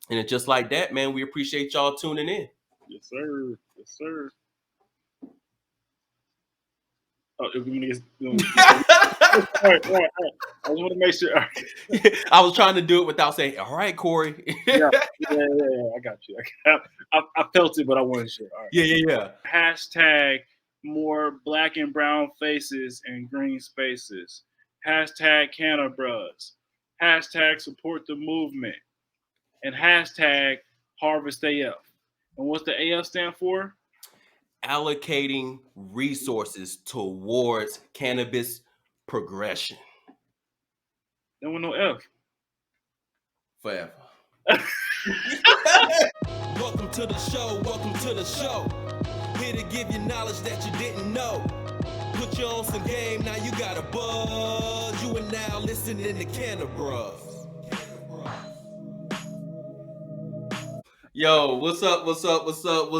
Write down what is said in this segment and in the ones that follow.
And it's just like that, man. We appreciate y'all tuning in. Yes, sir. Yes, sir. Oh, if we get, all right. I just want to make sure. I was trying to do it without saying, all right, Corey. Yeah. I got you. I felt it, but I wasn't sure. All right. Yeah. Hashtag more black and brown faces in green spaces. Hashtag Cannabruhz. Hashtag support the movement. And hashtag harvest AF. And what's the AF stand for? Allocating resources towards cannabis progression. There was no F. Forever. Welcome to the show. Welcome to the show. Here to give you knowledge that you didn't know. Put you on some game, now you got a buzz. You are now listening to Cannabruhz. Yo, what's up? What's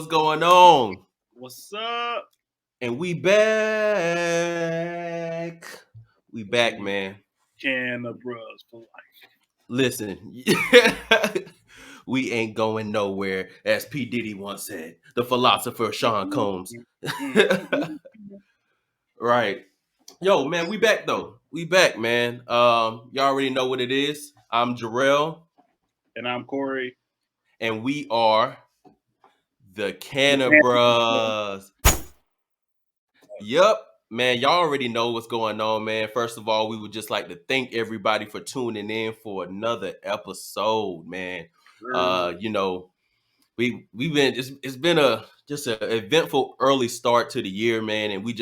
going on? What's up? And we back. We back, man. Cannabruhz for life. Listen, we ain't going nowhere, as P. Diddy once said, the philosopher Sean Combs. Right. Yo, man, we back though. We back, man. Y'all already know what it is. I'm Jerell. And I'm Corey. And we are the Cannabruhz. Yup. Man, y'all already know what's going on, man. First of all, we would just like to thank everybody for tuning in for another episode, man. You know, we've been it's been an eventful early start to the year, man, and we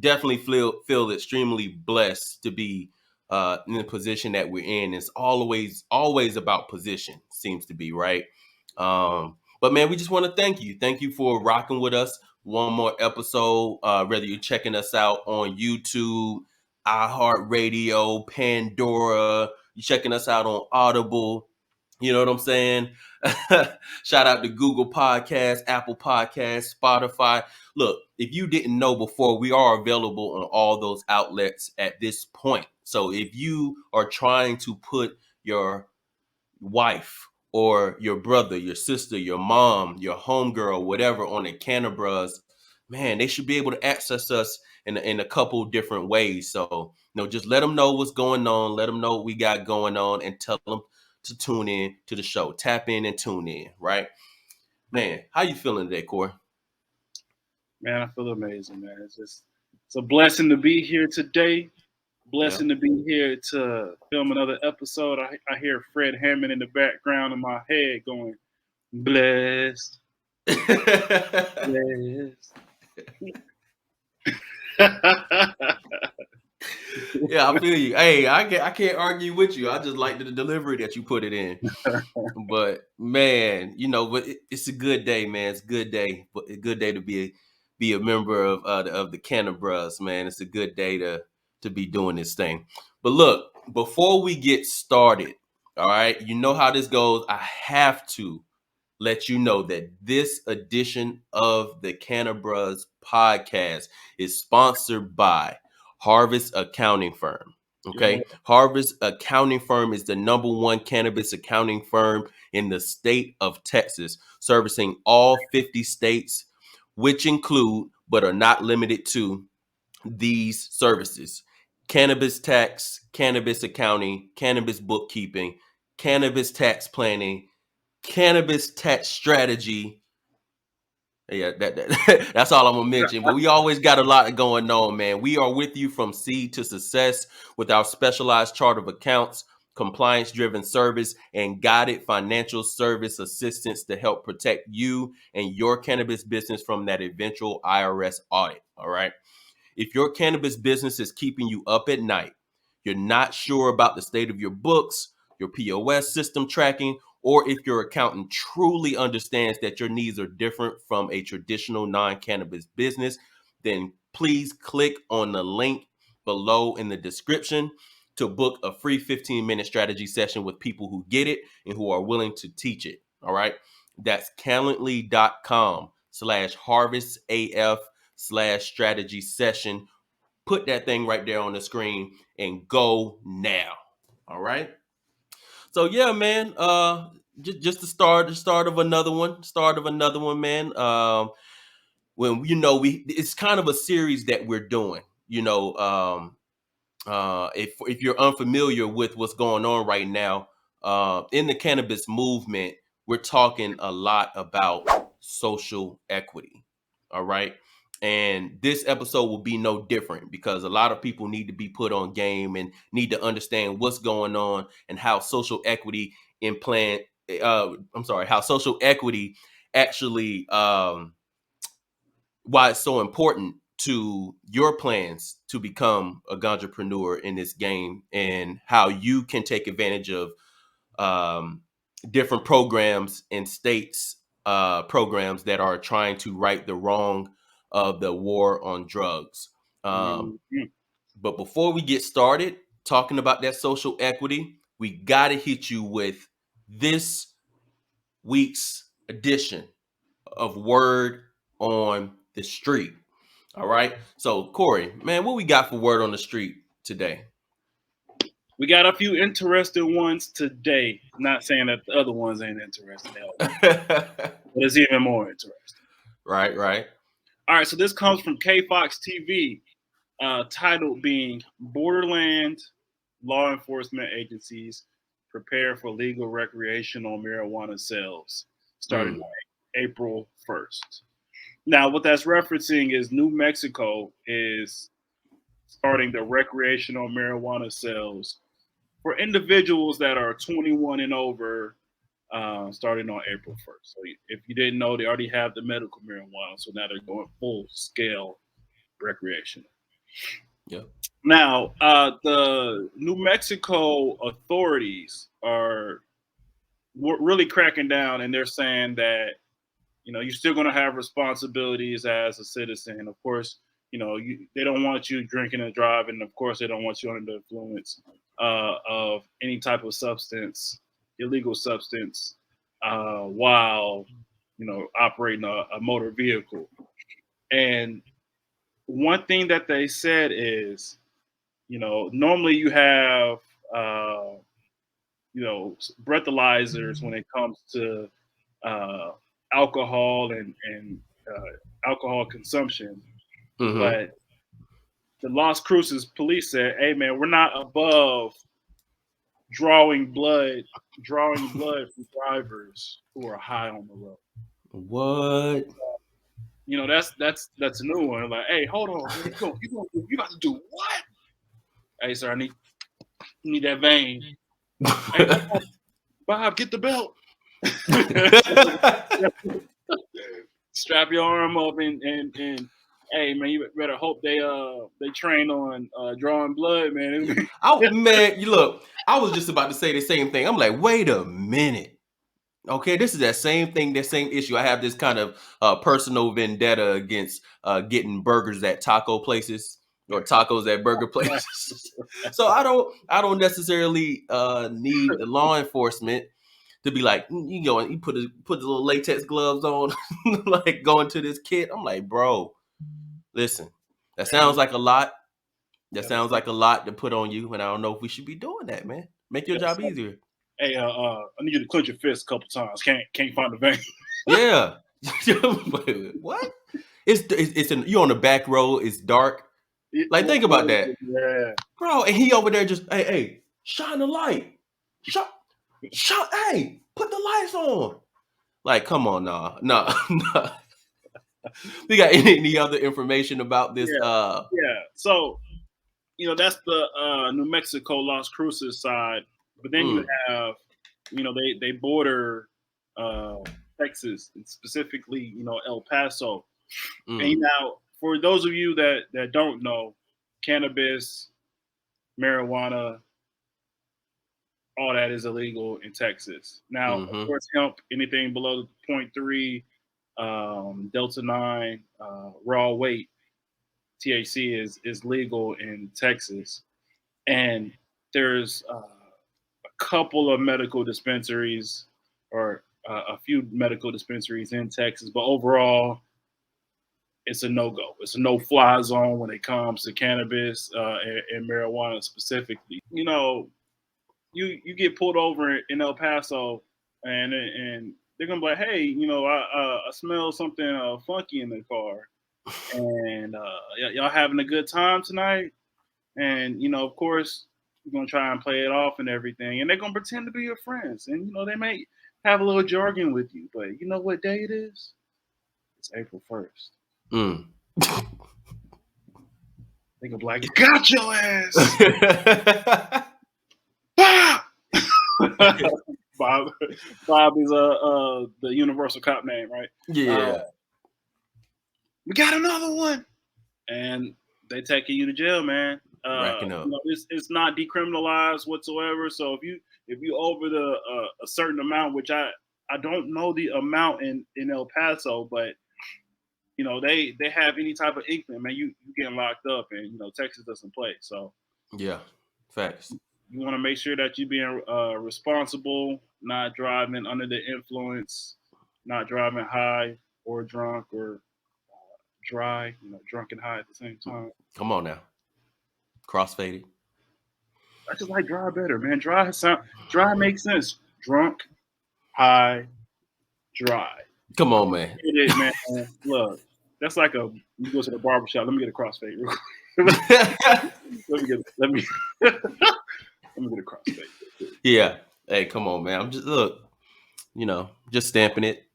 definitely feel extremely blessed to be in the position that we're in. It's always about position, seems to be, right? But man, we just want to thank you for rocking with us one more episode, whether you're checking us out on YouTube, iHeartRadio, Pandora, you're checking us out on Audible. You know what I'm saying? Shout out to Google Podcasts, Apple Podcasts, Spotify. Look, if you didn't know before, we are available on all those outlets at this point. So if you are trying to put your wife or your brother, your sister, your mom, your homegirl, whatever on the Cannabruhz, man, they should be able to access us in a couple different ways. So, just let them know what's going on. Let them know what we got going on and tell them to tune in to the show. Tap in and tune in, right? Man, how you feeling today, Corey? Man, I feel amazing, man. It's a blessing to be here today. Blessing to be here to film another episode. I hear Fred Hammond in the background in my head going, blessed. Blessed. Yeah, I feel you. Hey, I can't argue with you. I just like the delivery that you put it in. But man, but it's a good day, man. It's a good day. But a good day to be a member of the Cannabruhz, man. It's a good day to be doing this thing. But look, before we get started, all right, you know how this goes. I have to let you know that this edition of the Cannabruhz podcast is sponsored by Harvest Accounting Firm. Okay. Yeah. Harvest Accounting Firm is the #1 cannabis accounting firm in the state of Texas, servicing all 50 states, which include, but are not limited to, these services: cannabis tax, cannabis accounting, cannabis bookkeeping, cannabis tax planning, cannabis tax strategy. Yeah, that's all I'm gonna mention. But we always got a lot going on, man. We are with you from seed to success with our specialized chart of accounts, compliance-driven service, and guided financial service assistance to help protect you and your cannabis business from that eventual IRS audit. All right. If your cannabis business is keeping you up at night, you're not sure about the state of your books, your POS system tracking, or if your accountant truly understands that your needs are different from a traditional non-cannabis business, then please click on the link below in the description to book a free 15-minute strategy session with people who get it and who are willing to teach it. All right. That's calendly.com/harvestaf/strategy session. Put that thing right there on the screen and go now. All right. So yeah, man, just the start of another one, man. When it's kind of a series that we're doing. If you're unfamiliar with what's going on right now in the cannabis movement, we're talking a lot about social equity. All right. And this episode will be no different because a lot of people need to be put on game and need to understand what's going on and how social equity how social equity actually why it's so important to your plans to become a entrepreneur in this game and how you can take advantage of um, different programs and states programs that are trying to right the wrong of the war on drugs. Mhm. But before we get started talking about that social equity, we got to hit you with this week's edition of Word on the Street. All right. So, Corey, man, what we got for Word on the Street today? We got a few interesting ones today. Not saying that the other ones ain't interesting, but it's even more interesting. Right. All right, so this comes from KFox TV, titled being Borderland Law Enforcement Agencies Prepare for Legal Recreational Marijuana Sales, starting on April 1st. Now, what that's referencing is New Mexico is starting the recreational marijuana sales for individuals that are 21 and over, starting on April 1st. So if you didn't know, they already have the medical marijuana, so now they're going full scale recreational. Yep. Now, the New Mexico authorities are really cracking down, and they're saying that you're still going to have responsibilities as a citizen. Of course, they don't want you drinking and driving. Of course, they don't want you under the influence of any type of substance, illegal substance, while operating a motor vehicle. And one thing that they said is, normally you have breathalyzers when it comes to uh, alcohol and alcohol consumption. Mm-hmm. But the Las Cruces police said, "Hey, man, we're not above drawing blood from drivers who are high on the road." What? That's a new one. Like, hey, hold on, man, you got to do what? Hey, sir, I need that vein. Hey, Bob, get the belt. Strap your arm up and hey, man, you better hope they train on drawing blood, man. Man, you look, I was just about to say the same thing. I'm like, wait a minute. Okay, this is that same thing, that same issue. I have this kind of personal vendetta against getting burgers at taco places or tacos at burger places. So I don't necessarily need the law enforcement to be like, you go and you put the little latex gloves on, like going to this kid. I'm like, bro, listen, that sounds like a lot. That sounds like a lot to put on you, and I don't know if we should be doing that, man. Make your job easier. Hey, I need you to clench your fist a couple times. Can't find the vein. Yeah. What? It's you're on the back row. It's dark. Like, think about that, Yeah, bro. And he over there just, hey, shine the light. Shine. Hey, put the lights on. Like, come on, nah. We got any other information about this? yeah. So that's the New Mexico Las Cruces side, but then you have they border Texas, and specifically El Paso. And now, for those of you that don't know, cannabis, marijuana, all that is illegal in Texas. Now, of course, hemp, anything below 0.3 Delta 9 raw weight THC is legal in Texas, and there's a couple of medical dispensaries or a few medical dispensaries in Texas, but overall, it's a no-go. It's a no-fly zone when it comes to cannabis and marijuana specifically. You get pulled over in El Paso, and they're gonna be like, hey, I smell something funky in the car, and y'all having a good time tonight, and of course you're gonna try and play it off and everything, and they're gonna pretend to be your friends, and they may have a little jargon with you, but you know what day it is? It's April 1st. Mm. They gonna be like, got your ass. Bob. Bob is the universal cop name, right? Yeah. We got another one, and they taking you to jail, man. Racking up. It's not decriminalized whatsoever. So if you over the a certain amount, which I don't know the amount in El Paso, but they have any type of inkling, man, you getting locked up, and Texas doesn't play. So Yeah, facts. you want to make sure that you're being responsible, not driving under the influence, not driving high or drunk or dry, drunk and high at the same time. Come on now. Crossfaded. I just like dry better, man. Dry makes sense. Drunk, high, dry. Come on, man. Get it, man. Look, that's like you go to the barbershop. Let me get a crossfade real quick. let me get a crossfade. Yeah. Hey, come on, man. I'm just just stamping it.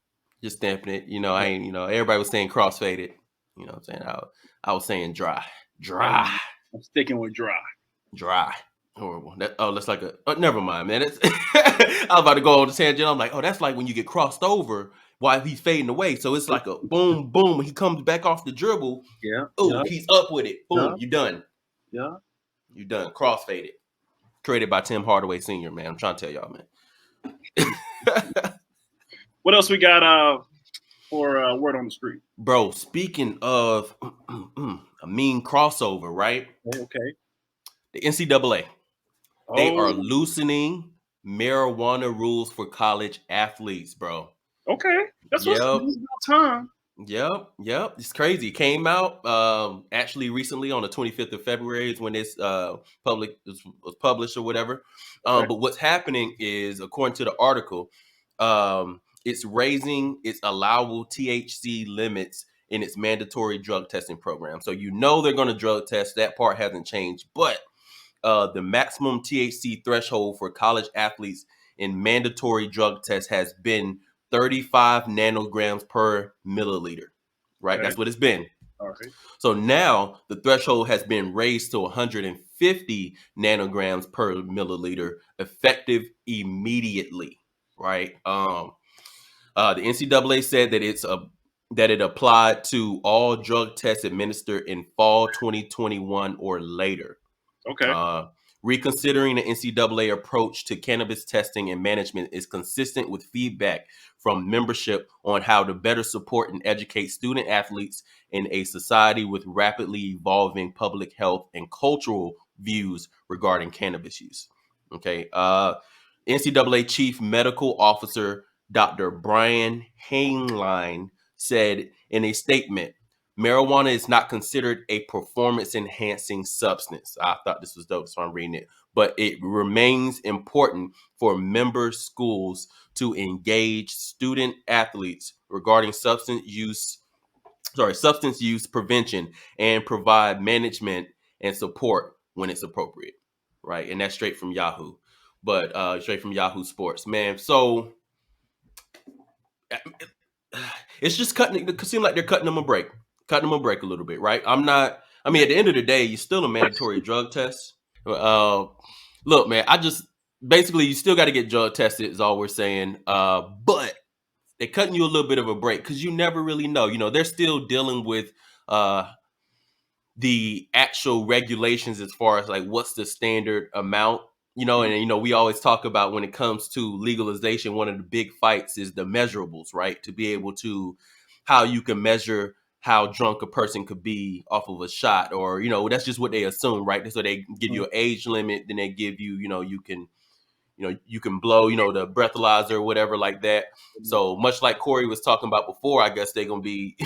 I ain't, everybody was saying crossfaded. You know what I'm saying? I was saying dry. I'm sticking with dry. Horrible. That's like never mind, man. I was about to go on the tangent. I'm like, that's like when you get crossed over while he's fading away. So it's like a boom, boom. When he comes back off the dribble, he's up with it. Boom, you done. Yeah. You done. Crossfaded. Created by Tim Hardaway Sr., man. I'm trying to tell y'all, man. What else we got for word on the street? Bro, speaking of a mean crossover, right? Okay. The NCAA. They are loosening marijuana rules for college athletes, bro. Okay. That's what's about time. Yep. It's crazy. It came out actually recently on the 25th of February is when this was published or whatever. Okay. But what's happening is, according to the article, it's raising its allowable THC limits in its mandatory drug testing program. So they're going to drug test. That part hasn't changed, but the maximum THC threshold for college athletes in mandatory drug tests has been 35 nanograms per milliliter, right? Okay. That's what it's been. All right. So now the threshold has been raised to 150 nanograms per milliliter, effective immediately, right? The NCAA said that that it applied to all drug tests administered in fall 2021 or later. Okay. Reconsidering the NCAA approach to cannabis testing and management is consistent with feedback from membership on how to better support and educate student athletes in a society with rapidly evolving public health and cultural views regarding cannabis use. Okay. NCAA Chief Medical Officer Dr. Brian Hainline said in a statement, marijuana is not considered a performance-enhancing substance. I thought this was dope, so I'm reading it. But it remains important for member schools to engage student athletes regarding substance use prevention and provide management and support when it's appropriate. Right? And that's straight from Yahoo. But straight from Yahoo Sports, man. So it's just it seems like they're cutting them a break a little bit, right? At the end of the day, you're still a mandatory drug test. Look, man, basically you still got to get drug tested is all we're saying. But they're cutting you a little bit of a break because you never really know. They're still dealing with the actual regulations as far as like what's the standard amount. And we always talk about when it comes to legalization, one of the big fights is the measurables, right? To be able to how you can measure how drunk a person could be off of a shot, or that's just what they assume, right? So they give you an age limit, then they give you, you can blow, the breathalyzer or whatever like that. So much like Corey was talking about before, I guess they're gonna be,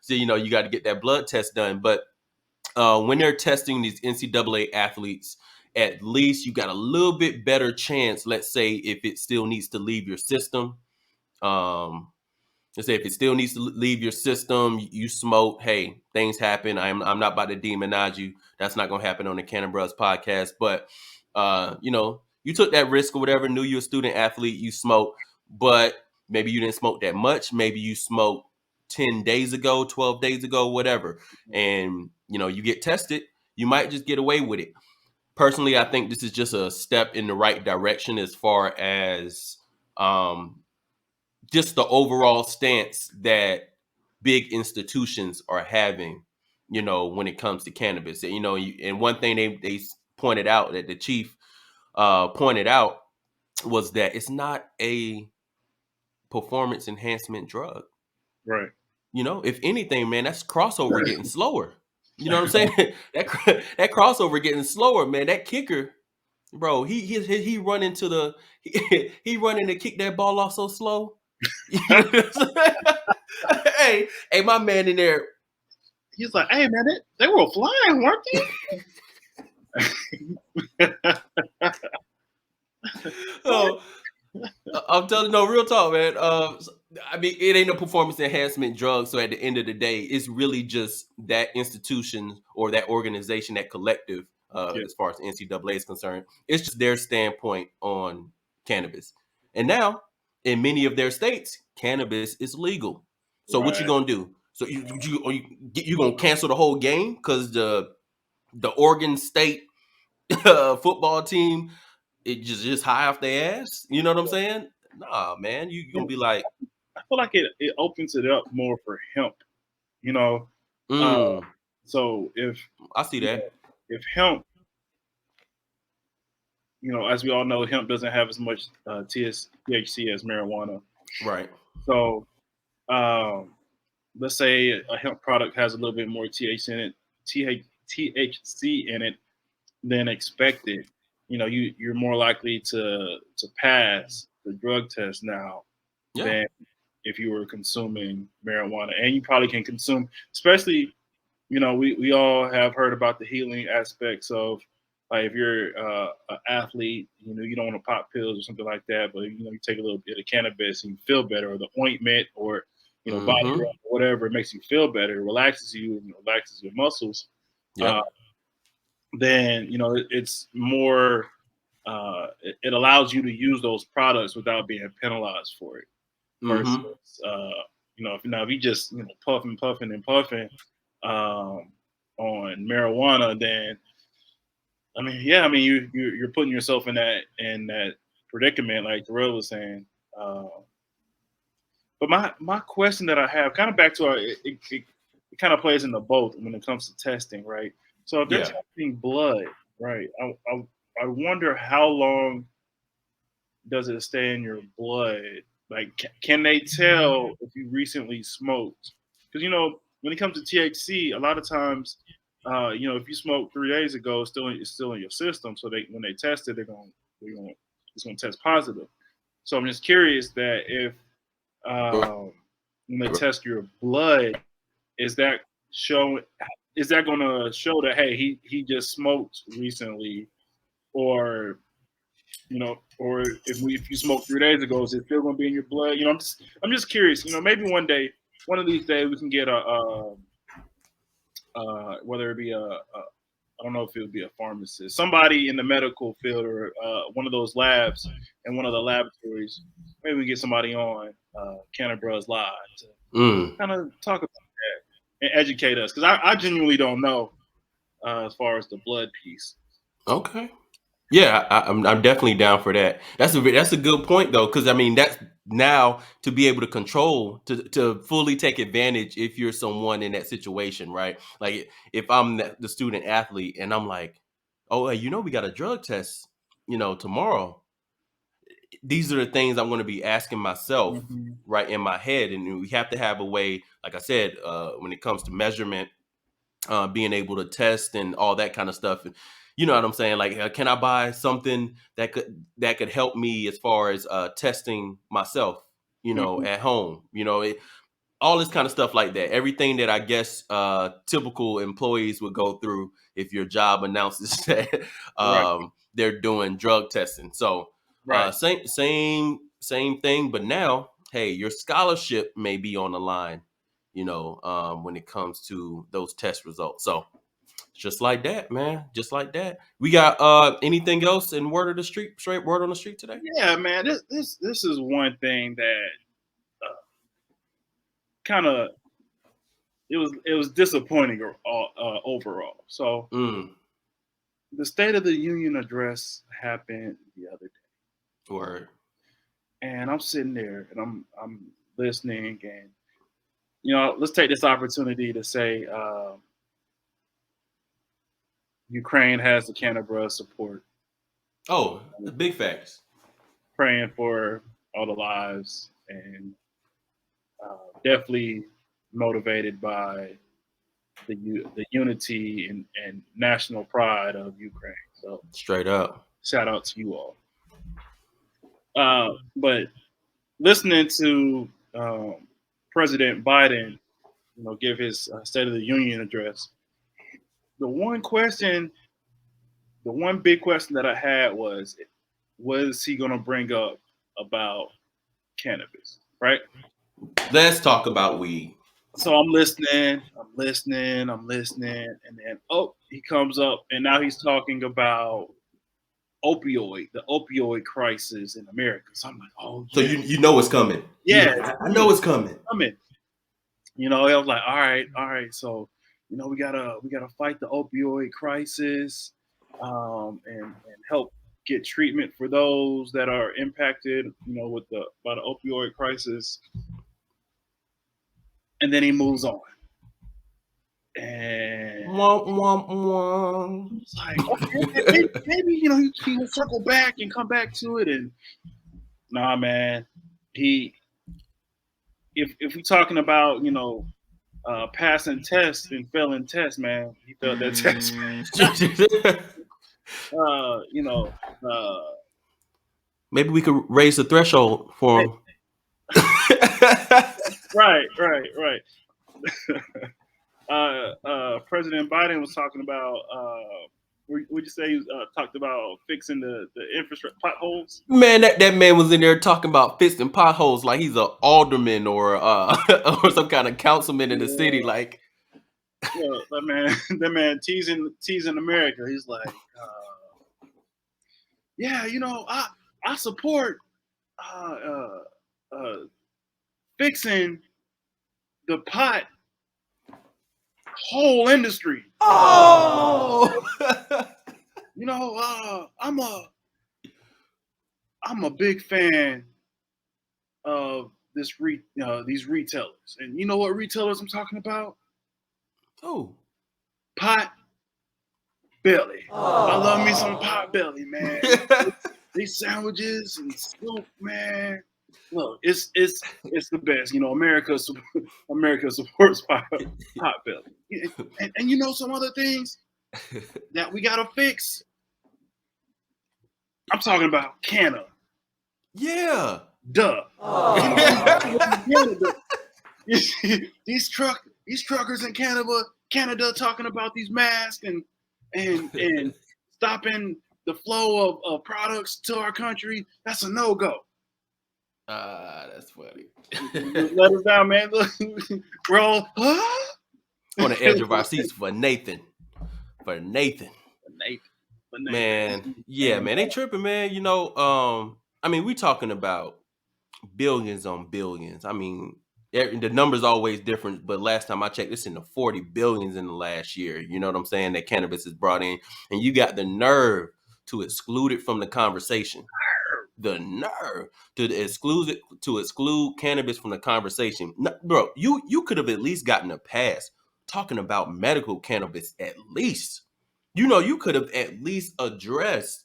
so you got to get that blood test done. But when they're testing these NCAA athletes at least you got a little bit better chance. Let's say if it still needs to leave your system, um, let's say if it still needs to leave your system, you smoke. Hey, things happen. I'm not about to demonize you. That's not gonna happen on the Cannabruhz podcast. But you took that risk or whatever. Knew you're a student athlete. You smoke, but maybe you didn't smoke that much. Maybe you smoked 10 days ago, 12 days ago, whatever, and you get tested. You might just get away with it. Personally, I think this is just a step in the right direction as far as just the overall stance that big institutions are having, when it comes to cannabis. And one thing they pointed out, that the chief pointed out, was that it's not a performance enhancement drug. Right. If anything, man, that's crossover getting slower. You know what I'm saying? that crossover getting slower, man. That kicker, bro, he running to the he running to kick that ball off so slow. hey, my man in there. He's like, hey man, they were flying, weren't they? Oh, I'm telling no real talk, man. I mean, it ain't a performance enhancement drug. So at the end of the day, it's really just that institution or that organization, that collective, Yeah. as far as NCAA is concerned. It's just their standpoint on cannabis. And now, in many of their states, cannabis is legal. So what you Right. gonna do? So you gonna cancel the whole game because the Oregon State football team, it just high off their ass? You know what I'm saying? Nah, man, you Yeah. gonna be like, I feel like it opens it up more for hemp, you know. Uh, mm, so if I see you that. know, if hemp, as we all know, hemp doesn't have as much THC as marijuana. Right. So um, let's say a hemp product has a little bit more THC in it than expected. You're more likely to pass the drug test now Yeah. than if you were consuming marijuana. And you probably can consume, especially, we all have heard about the healing aspects of, like, if you're an athlete, you don't want to pop pills or something like that, but you take a little bit of cannabis and you feel better, or the ointment, or body Mm-hmm. rub, or whatever, it makes you feel better, relaxes you and relaxes your muscles. Uh, Yep. then it's more. It allows you to use those products without being penalized for it. Versus, Mm-hmm. if you just puffing, puffing, and puffing on marijuana, then you're putting yourself in that predicament, like Jerell was saying. But my question that I have, kind of back to it kind of plays into both when it comes to testing, right? So if they're Yeah. testing blood, right? I wonder how long does it stay in your blood? Like, can they tell if you recently smoked? Because when it comes to THC, a lot of times, if you smoked 3 days ago, it's still in your system. So when they test it, they're going it's going to test positive. So I'm just curious that if when they test your blood, is that show is that going to show that, hey, he just smoked recently, or or if you smoked 3 days ago, is it still going to be in your blood? I'm just curious. Maybe one of these days, we can get whether it be I don't know if it would be a pharmacist, somebody in the medical field, or one of those labs and one of the laboratories. Maybe we get somebody on Cannabruhz Live to Mm. kind of talk about that and educate us, because I genuinely don't know as far as the blood piece. Okay. Yeah, I'm definitely down for that. That's a good point though, because I mean that's now to be able to control, to fully take advantage if you're someone in that situation, right? Like if I'm the student athlete and I'm like, oh, hey, we got a drug test, tomorrow. These are the things I'm going to be asking myself Mm-hmm. right in my head, and we have to have a way, like I said, when it comes to measurement, being able to test and all that kind of stuff. You know what I'm saying? Like, can I buy something that could help me as far as testing myself, Mm-hmm. at home? all this kind of stuff like that. Everything that I guess typical employees would go through if your job announces that Right. they're doing drug testing. So Right. same thing. But now, hey, your scholarship may be on the line. When it comes to those test results. So just like that, man. Just like that. We got anything else in word of the street? Straight word on the street today? Yeah, man. This is one thing that kind of it was disappointing overall. So Mm, the State of the Union address happened the other day, word. and I'm sitting there and I'm listening, and let's take this opportunity to say Ukraine has the Cannabruhz support, Oh, big facts. praying for all the lives, and definitely motivated by the unity and national pride of Ukraine. So Straight up. shout out to you all. But listening to President Biden, give his State of the Union address, the one big question that I had was, what is he going to bring up about cannabis, right? Let's talk about weed. So I'm listening, and then he comes up, and now he's talking about the opioid crisis in America. So I'm like, oh So yeah, you know it's coming. yeah, I know it's coming. coming. I was like, all right. So, we gotta fight the opioid crisis, and help get treatment for those that are impacted, by the opioid crisis. And then he moves on, and Womp, womp, womp. it's like, okay, maybe he will circle back and come back to it. And nah, man, he if we're talking about passing tests and failing tests, man, he failed that test. Maybe we could raise the threshold for him. Right. President Biden was talking about. Would you say he talked about fixing the infrastructure potholes? Man, that man was in there talking about fixing potholes like he's an alderman or or some kind of councilman in the city. Like, that man teasing America. He's like, yeah, I support fixing the pot whole industry. oh, I'm a big fan of these retailers, and you know what retailers I'm talking about? oh, Pot belly. I love me some pot belly, man. These sandwiches and soup, man. Look, it's the best. America supports pot belly, and some other things that we gotta fix. I'm talking about Canada. yeah. Duh. These truckers in Canada talking about these masks and stopping the flow of products to our country. That's a no-go. That's funny. Let us down, man. We're all On the edge of our seats for Nathan. Man, yeah, man, they tripping, man. We talking about billions on billions. I mean, the number's always different, but last time I checked, it's in the 40 billions in the last year. You know what I'm saying? That cannabis is brought in, and you got the nerve to exclude it from the conversation. The nerve to exclude cannabis from the conversation. No, bro, you could have at least gotten a pass talking about medical cannabis at least. You could have at least addressed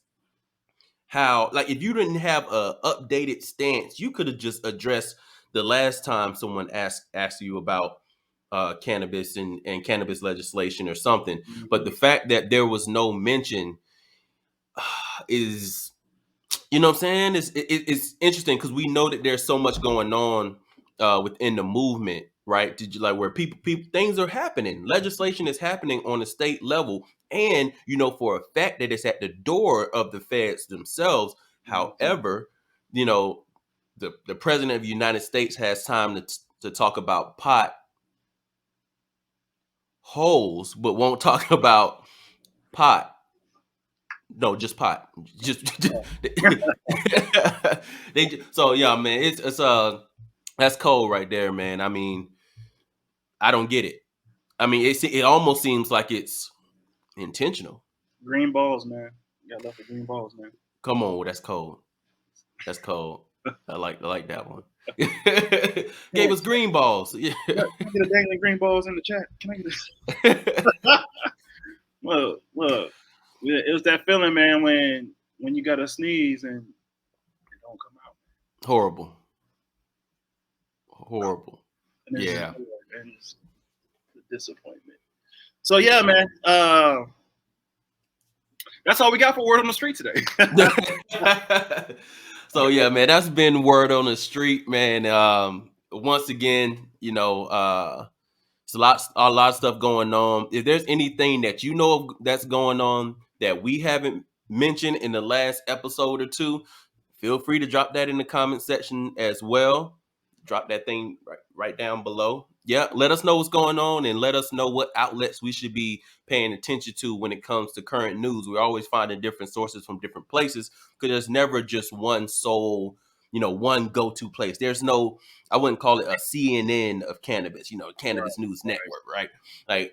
how, like, if you didn't have a updated stance, you could have just addressed the last time someone asked you about cannabis and cannabis legislation or something. But the fact that there was no mention is, you know what I'm saying? It's interesting because we know that there's so much going on within the movement right? Did you like where people things are happening? Legislation is happening on a state level, and you know for a fact that it's at the door of the feds themselves. However, you know the president of the United States has time to talk about pot holes, but won't talk about pot. No, just pot. Just so yeah, man. It's that's cold right there, man. I mean, I don't get it. I mean, it almost seems like it's intentional. Green balls, man. You got love for green balls, man. Come on, that's cold. That's cold. I like that one. Gave us green balls. Yeah. Can I get a dangling green balls in the chat? Can I get a look? It was that feeling, man, when you gotta sneeze and it don't come out. Horrible. And it's Yeah. and it's the disappointment. So yeah, man. That's all we got for word on the street today. So yeah, man, that's been word on the street, man. Once again, you know, it's a lot of stuff going on. If there's anything that you know that's going on that we haven't mentioned in the last episode or two, feel free to drop that in the comment section as well. Drop that thing right down below. Yeah, let us know what's going on and let us know what outlets we should be paying attention to when it comes to current news. We're always finding different sources from different places because there's never just one sole, you know, one go-to place. There's no, I wouldn't call it a CNN of cannabis, you know, Cannabis News Network, right? Like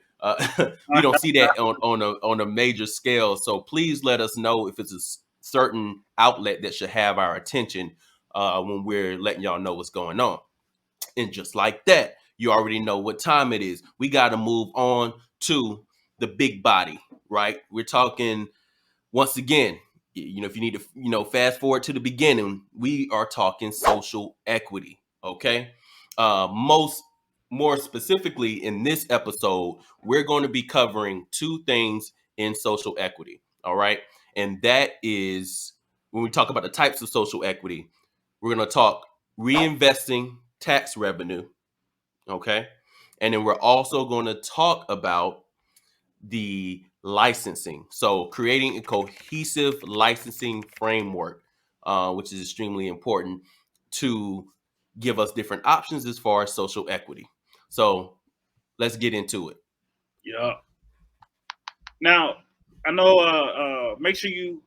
we don't see that on a major scale. So please let us know if it's a certain outlet that should have our attention when we're letting y'all know what's going on. And just like that, you already know what time it is. We got to move on to the big body, right? We're talking once again, you know, if you need to, you know, fast forward to the beginning, we are talking social equity. Okay. More specifically in this episode, we're going to be covering two things in social equity. All right. And that is when we talk about the types of social equity, we're going to talk reinvesting tax revenue. Okay. And then we're also going to talk about the licensing. So creating a cohesive licensing framework, which is extremely important to give us different options as far as social equity. So let's get into it. Yeah. Now, I know. Make sure you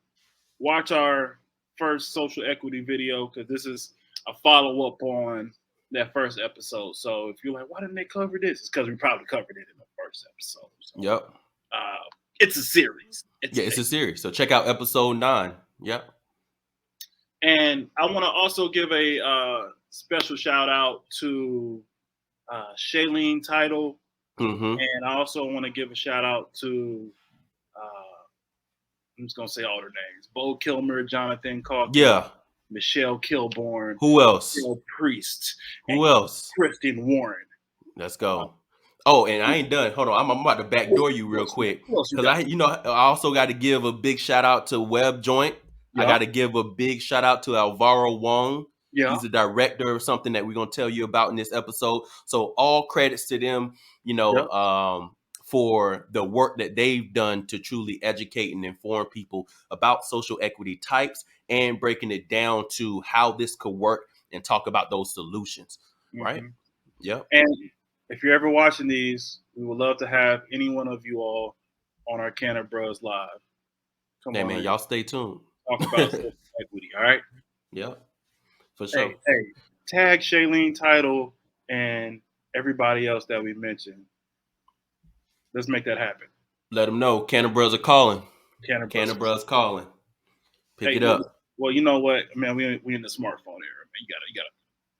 watch our first social equity video because this is a follow up on that first episode. So if you're like, why didn't they cover this? It's because we probably covered it in the first episode. So, Yep. It's a series. It's a series. So check out episode 9. Yep. And I want to also give a special shout out to Shailene Title. Mm-hmm. And I also want to give a shout out to, I'm just going to say all their names, Bo Kilmer, Jonathan Calkins, Yeah. Michelle Kilborn. Who else? Bill Priest. Who else? Kristen Warren. Let's go. Oh, and I ain't done. Hold on, I'm about to backdoor you real quick because I also got to give a big shout out to Web Joint. Yeah. I got to give a big shout out to Alvaro Wong. Yeah. He's the director of something that we're gonna tell you about in this episode. So all credits to them, you know, for the work that they've done to truly educate and inform people about social equity types and breaking it down to how this could work and talk about those solutions. Mm-hmm. Right? Yep. And if you're ever watching these, we would love to have any one of you all on our Cannabruhz live. Come on, man, y'all stay tuned. Talk about social equity, all right? Yep, for sure. Hey, tag Shailene Title and everybody else that we mentioned. Let's make that happen. Let them know Cannabruhz are calling. Cannabruhz calling. Pick it up. Well, you know what, man? We in the smartphone era, man. You gotta.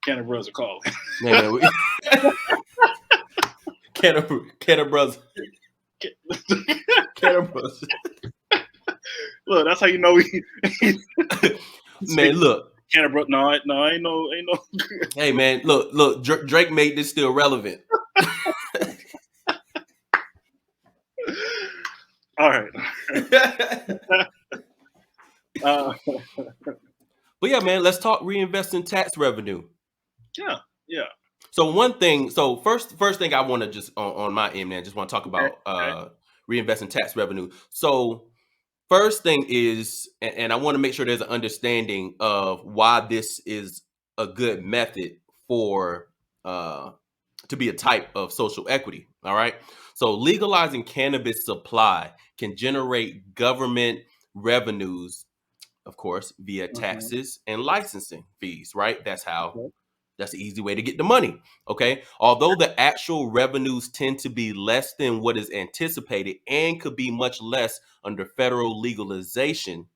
Cannabruhz are calling. Man, Cannabruhz. Cannabruhz. Look, that's how you know we. Man, look. Cannabruhz. No, ain't no. Hey, man, look. Drake made this still relevant. All right. But yeah, man, let's talk reinvesting tax revenue. Yeah. So one thing, so first thing I want to just on my end, man, just want to talk Okay. about Okay. reinvesting tax revenue. So first thing is, and I want to make sure there's an understanding of why this is a good method for to be a type of social equity. All right. So legalizing cannabis supply can generate government revenues, of course, via Uh-huh. taxes and licensing fees, right? Okay. That's the easy way to get the money. Okay. Although the actual revenues tend to be less than what is anticipated and could be much less under federal legalization,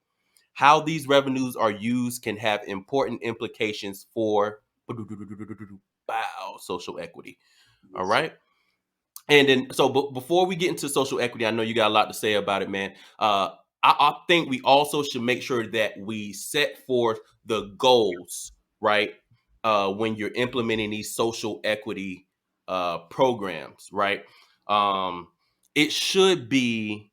how these revenues are used can have important implications for social equity. All Yes. right. And then, so before we get into social equity, I know you got a lot to say about it, man. I think we also should make sure that we set forth the goals, right? When you're implementing these social equity programs, right? Um, it should be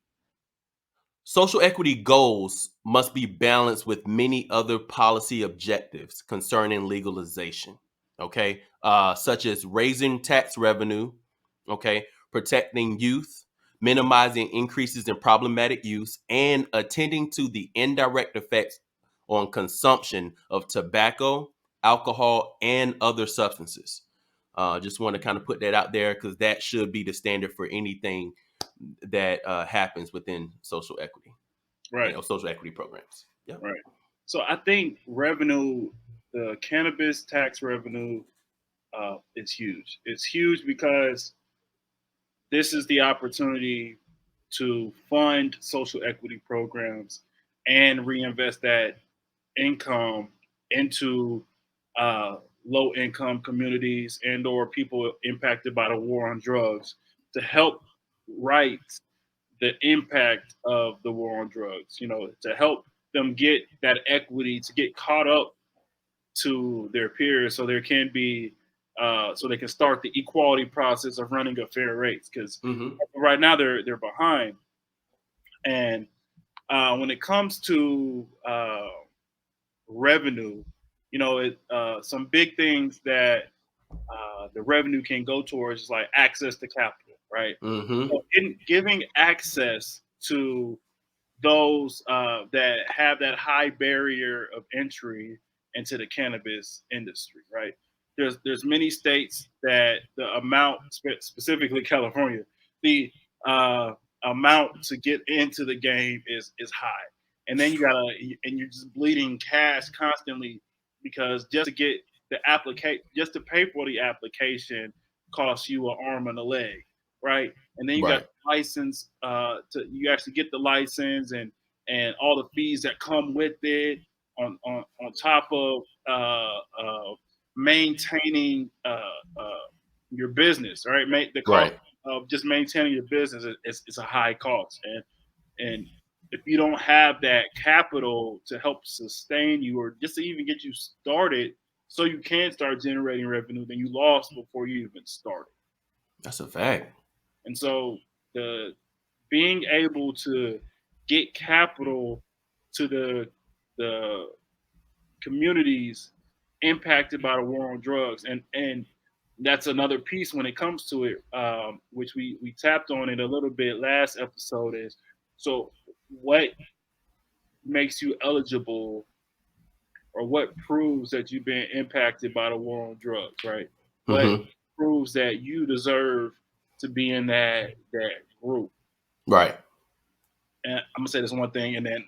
Social equity goals must be balanced with many other policy objectives concerning legalization, okay? Such as raising tax revenue, okay? Protecting youth, minimizing increases in problematic use, and attending to the indirect effects on consumption of tobacco, alcohol, and other substances. Just want to kind of put that out there because that should be the standard for anything that happens within social equity Right. and social equity programs. Yeah. Right. So I think revenue, the cannabis tax revenue, is huge. It's huge because this is the opportunity to fund social equity programs and reinvest that income into uh, low income communities and or people impacted by the war on drugs to help right the impact of the war on drugs, to help them get that equity, to get caught up to their peers so there can be so they can start the equality process of running a fair race, because Mm-hmm. right now they're behind. And when it comes to revenue, some big things that the revenue can go towards is like access to capital, right? Mm-hmm. So giving access to those that have that high barrier of entry into the cannabis industry, right? There's many states that the amount, specifically California, the uh, amount to get into the game is high, and then and you're just bleeding cash constantly because just to get the application, just to pay for the application costs you an arm and a leg, right? And then you got Right. license to you actually get the license and all the fees that come with it on top of maintaining your business, right? The cost Right. of just maintaining your business is a high cost, and if you don't have that capital to help sustain you or just to even get you started so you can start generating revenue, then you lost before you even started. That's a fact. And so the being able to get capital to the communities impacted by the war on drugs, and that's another piece when it comes to it, which we tapped on it a little bit last episode, is so what makes you eligible or what proves that you've been impacted by the war on drugs, right? What Mm-hmm. proves that you deserve to be in that group? Right. And I'm gonna say this one thing, and then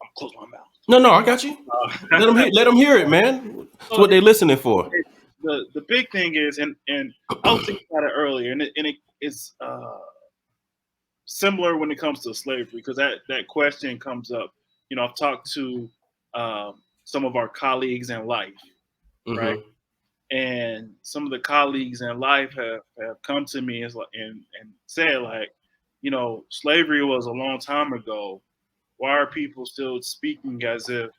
I'm close my mouth. No, I got you. Let them Uh, hear. Let them hear it, man. That's so what they listening for. the big thing is, and I was thinking about it earlier, it's similar when it comes to slavery, because that question comes up. I've talked to some of our colleagues in life, right? Mm-hmm. And some of the colleagues in life have come to me and said, like, slavery was a long time ago. Why are people still speaking as if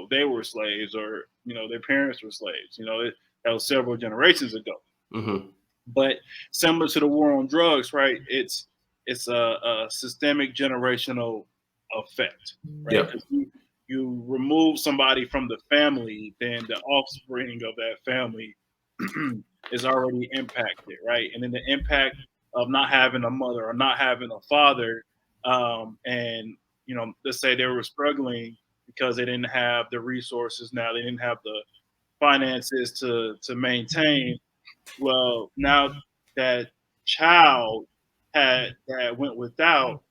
they were slaves, or their parents were slaves? That was several generations ago. Mm-hmm. But similar to the war on drugs, right? It's a systemic generational effect, right? Yep. Because you remove somebody from the family, then the offspring of that family is already impacted, right? And then the impact of not having a mother or not having a father, and let's say they were struggling because they didn't have the resources. Now they didn't have the finances to maintain. Well, now that child that went without,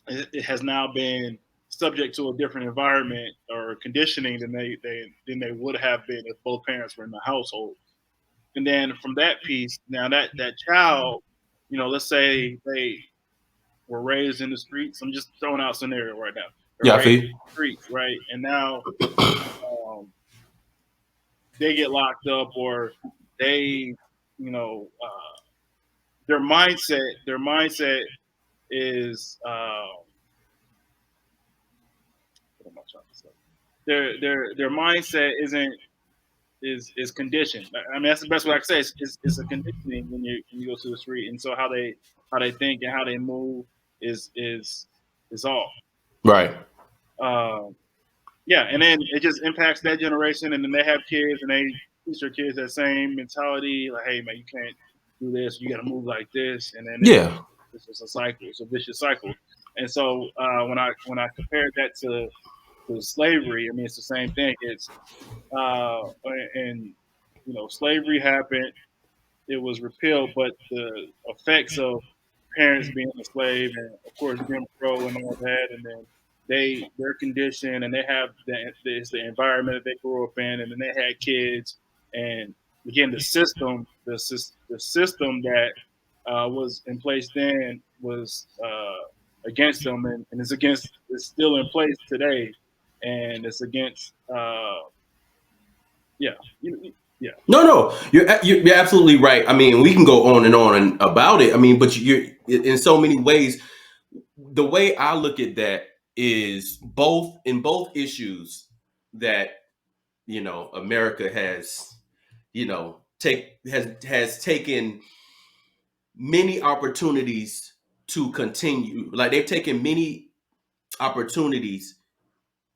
it has now been subject to a different environment or conditioning than they would have been if both parents were in the household. And then from that piece, now that child, let's say they were raised in the streets. I'm just throwing out scenario right now. They're Yeah, I raised feel in the streets, right? And now um, they get locked up, or they, you know, their mindset is what am I trying to say? Their mindset isn't is conditioned. I mean, that's the best way I can say. It's a conditioning when you go to the street, and so how they think and how they move is off. right. Um, yeah, and then it just impacts that generation, and then they have kids, and they teach their kids that same mentality, like, hey man, you can't do this, you got to move like this, and then Yeah. it's just a cycle, it's a vicious cycle. And so when I compared that to slavery, I mean it's the same thing. It's uh, and slavery happened, it was repealed, but the effects of parents being enslaved and of course Jim Crow and all that, and then they're conditioned and they have it's the environment that they grew up in, and then they had kids, and again the system that was in place then was against them, and it's still in place today, and it's against yeah yeah. No, you're absolutely right. I mean, we can go on and on about it. I mean, but you're in so many ways. The way I look at that is both issues that America has has taken many opportunities to continue. Like they've taken many opportunities.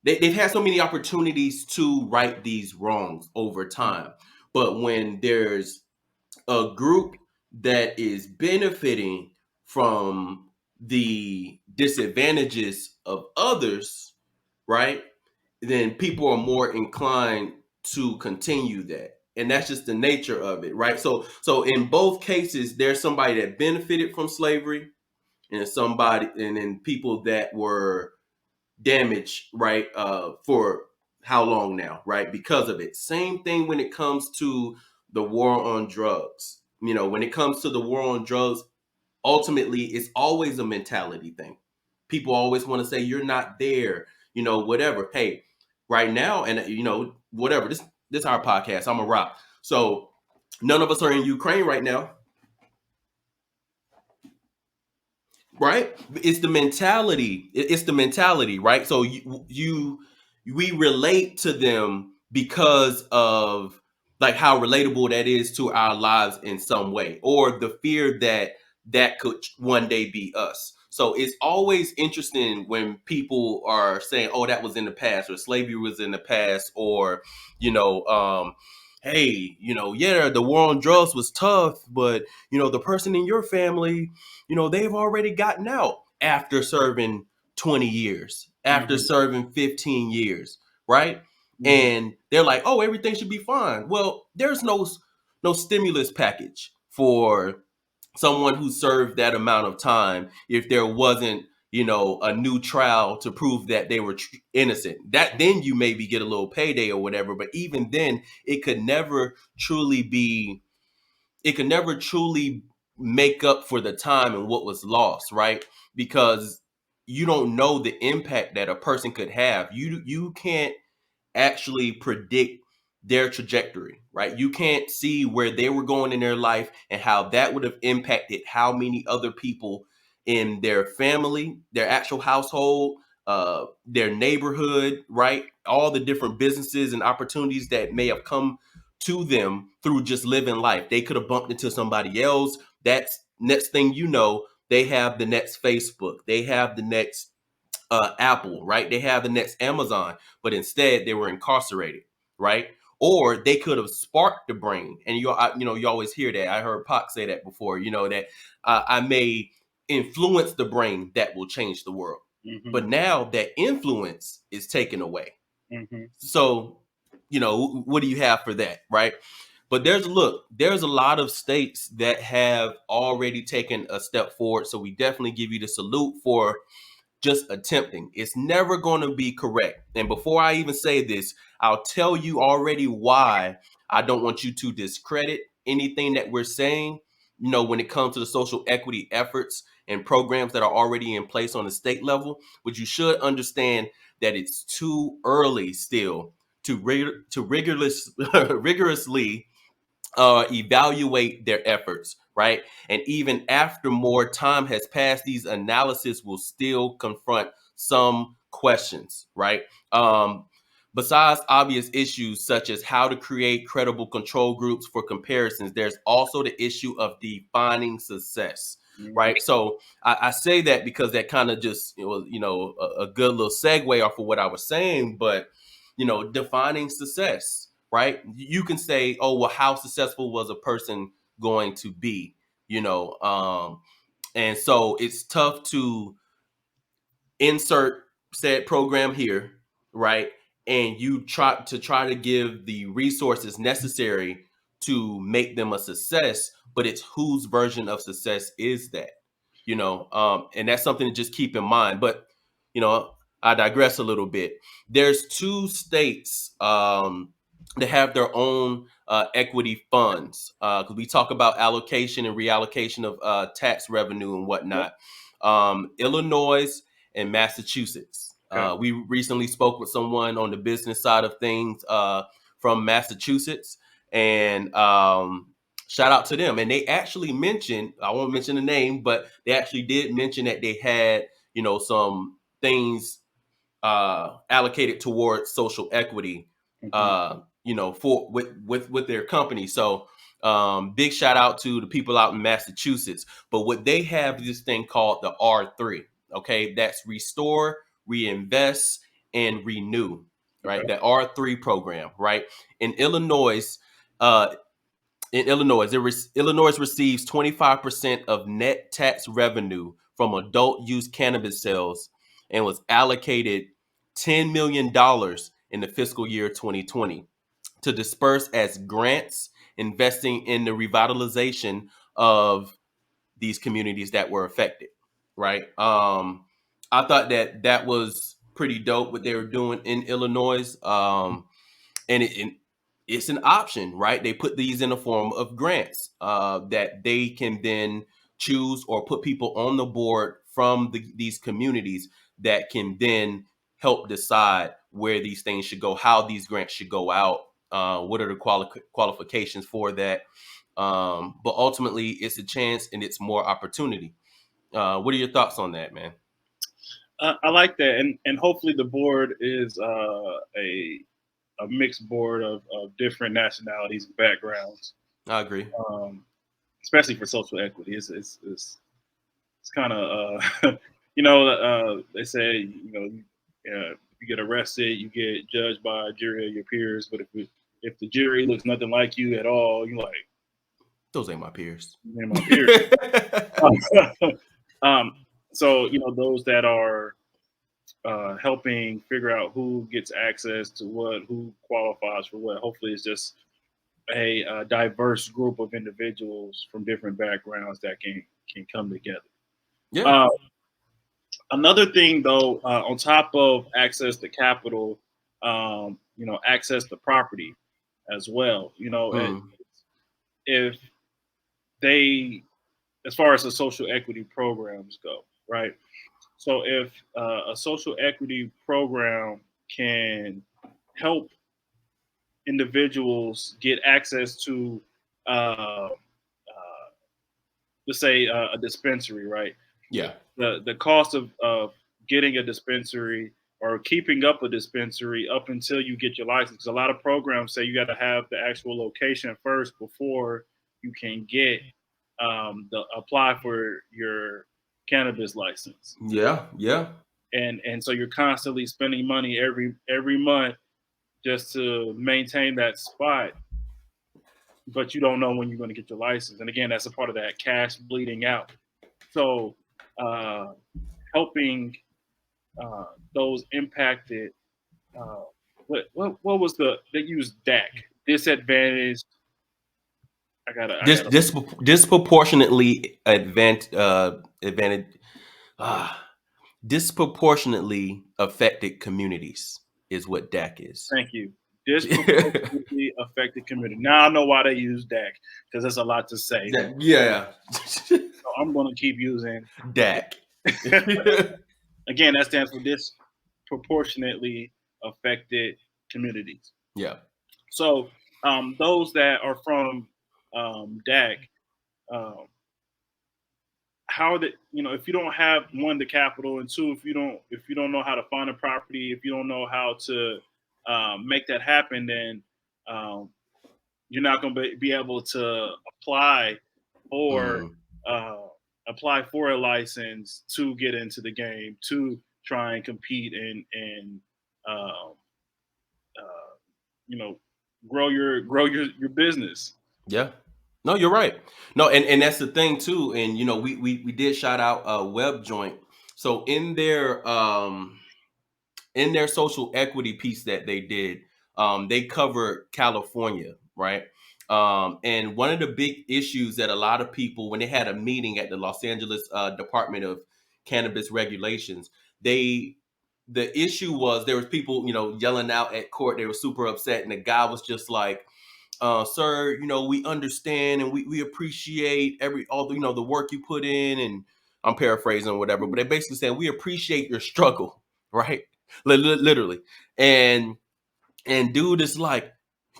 They've had so many opportunities to right these wrongs over time. But when there's a group that is benefiting from the disadvantages of others, right? Then people are more inclined to continue that. And that's just the nature of it, right? So in both cases, there's somebody that benefited from slavery and then people that were damaged, right? For how long now, right? Because of it. Same thing when it comes to the war on drugs. When it comes to the war on drugs, ultimately it's always a mentality thing. People always want to say you're not there, whatever. Hey, right now, and whatever. This our podcast. I'm a rock. So none of us are in Ukraine right now, right? It's the mentality. It's the mentality, right? So we relate to them because of like how relatable that is to our lives in some way, or the fear that that could one day be us. So it's always interesting when people are saying, "Oh, that was in the past," or "Slavery was in the past," or you know, "Hey, yeah, the war on drugs was tough, but the person in your family." They've already gotten out after serving 20 years, after Mm-hmm. serving 15 years, right? Mm-hmm. And they're like, "Oh, everything should be fine." Well, there's no stimulus package for someone who served that amount of time if there wasn't, a new trial to prove that they were innocent. That then you maybe get a little payday or whatever, but even then it could never truly be it can never truly make up for the time and what was lost, right? Because you don't know the impact that a person could have. You can't actually predict their trajectory, right? You can't see where they were going in their life and how that would have impacted how many other people in their family, their actual household, their neighborhood, right? All the different businesses and opportunities that may have come to them through just living life. They could have bumped into somebody else. That's next thing you know, they have the next Facebook. They have the next Apple, right? They have the next Amazon, but instead they were incarcerated, right? or they could have sparked the brain. And you always hear that. I heard Pac say that before. That I may influence the brain that will change the world. Mm-hmm. But now that influence is taken away. Mm-hmm. So, what do you have for that, right? But there's a lot of states that have already taken a step forward. So we definitely give you the salute for just attempting. It's never going to be correct. And before I even say this, I'll tell you already why I don't want you to discredit anything that we're saying, when it comes to the social equity efforts and programs that are already in place on the state level. But you should understand that it's too early still to rigorously evaluate their efforts, right? And even after more time has passed, these analysis will still confront some questions, right? Besides obvious issues such as how to create credible control groups for comparisons, there's also the issue of defining success, right? So I say that because that kind of just was, a good little segue off of what I was saying, but defining success, right? You can say, oh, well, how successful was a person going to be, and so it's tough to insert said program here, right? And you try to give the resources necessary to make them a success, but it's whose version of success is that, and that's something to just keep in mind. But I digress a little bit. There's two states that have their own equity funds, because we talk about allocation and reallocation of tax revenue and whatnot. Illinois and Massachusetts. Okay. We recently spoke with someone on the business side of things from Massachusetts, and shout out to them. And they actually mentioned, I won't mention the name, but they actually did mention that they had, some things allocated towards social equity, for with their company. So big shout out to the people out in Massachusetts. But what they have is this thing called the R3. Okay, that's restore, reinvest, and renew. Right, Okay. the R3 program. Right, in Illinois. Illinois receives 25% of net tax revenue from adult use cannabis sales and was allocated $10 million in the fiscal year 2020 to disperse as grants investing in the revitalization of these communities that were affected. Right. I thought that was pretty dope what they were doing in Illinois. And it's an option, right? They put these in the form of grants that they can then choose or put people on the board from these communities that can then help decide where these things should go, how these grants should go out, what are the qualifications for that. But ultimately, it's a chance and it's more opportunity. What are your thoughts on that, man? I like that, and hopefully the board is a mixed board of different nationalities and backgrounds, I agree. especially for social equity. It's kind of they say if you get arrested, you get judged by a jury of your peers, but if the jury looks nothing like you at all, you're like, Those ain't my peers. they're my peers. um, so those that are helping figure out who gets access to what, who qualifies for what. Hopefully, it's just a diverse group of individuals from different backgrounds that can come together. Yeah. Another thing, though, on top of access to capital, access to property as well. If they, as far as the social equity programs go, right? So if a social equity program can help individuals get access to, let's say, a dispensary, right? Yeah. The cost of getting a dispensary or keeping up a dispensary up until you get your license. 'Cause a lot of programs say you got to have the actual location first before you can get apply for your cannabis license. Yeah. Yeah. And so you're constantly spending money every month just to maintain that spot, but you don't know when you're going to get your license. And again, that's a part of that cash bleeding out. So, uh, helping those impacted. Uh, what was they used DAC, disadvantaged. I gotta. Disproportionately advantage uh, disproportionately affected communities is what DAC is. Thank you. Disproportionately affected community. Now I know why they use DAC, because there's a lot to say. Yeah. So I'm going to keep using. DAC. Again, that stands for disproportionately affected communities. Yeah. So those that are from DAC, um, how that, if you don't have, one, the capital, and two, if you don't know how to find a property, if you don't know how to make that happen, then um, you're not going to be able to for Mm. uh, apply for a license to get into the game, to try and compete and um, uh, you know grow your business. Yeah. No, you're right. No, and that's the thing too. And we did shout out Web Joint. So in their social equity piece that they did, they covered California, right? And one of the big issues that a lot of people, when they had a meeting at the Los Angeles Department of Cannabis Regulations, the issue was there was people, yelling out at court. They were super upset, and the guy was just like, sir, we understand and we appreciate all the, the work you put in, and I'm paraphrasing or whatever, but they basically saying we appreciate your struggle, right? Literally. And dude is like,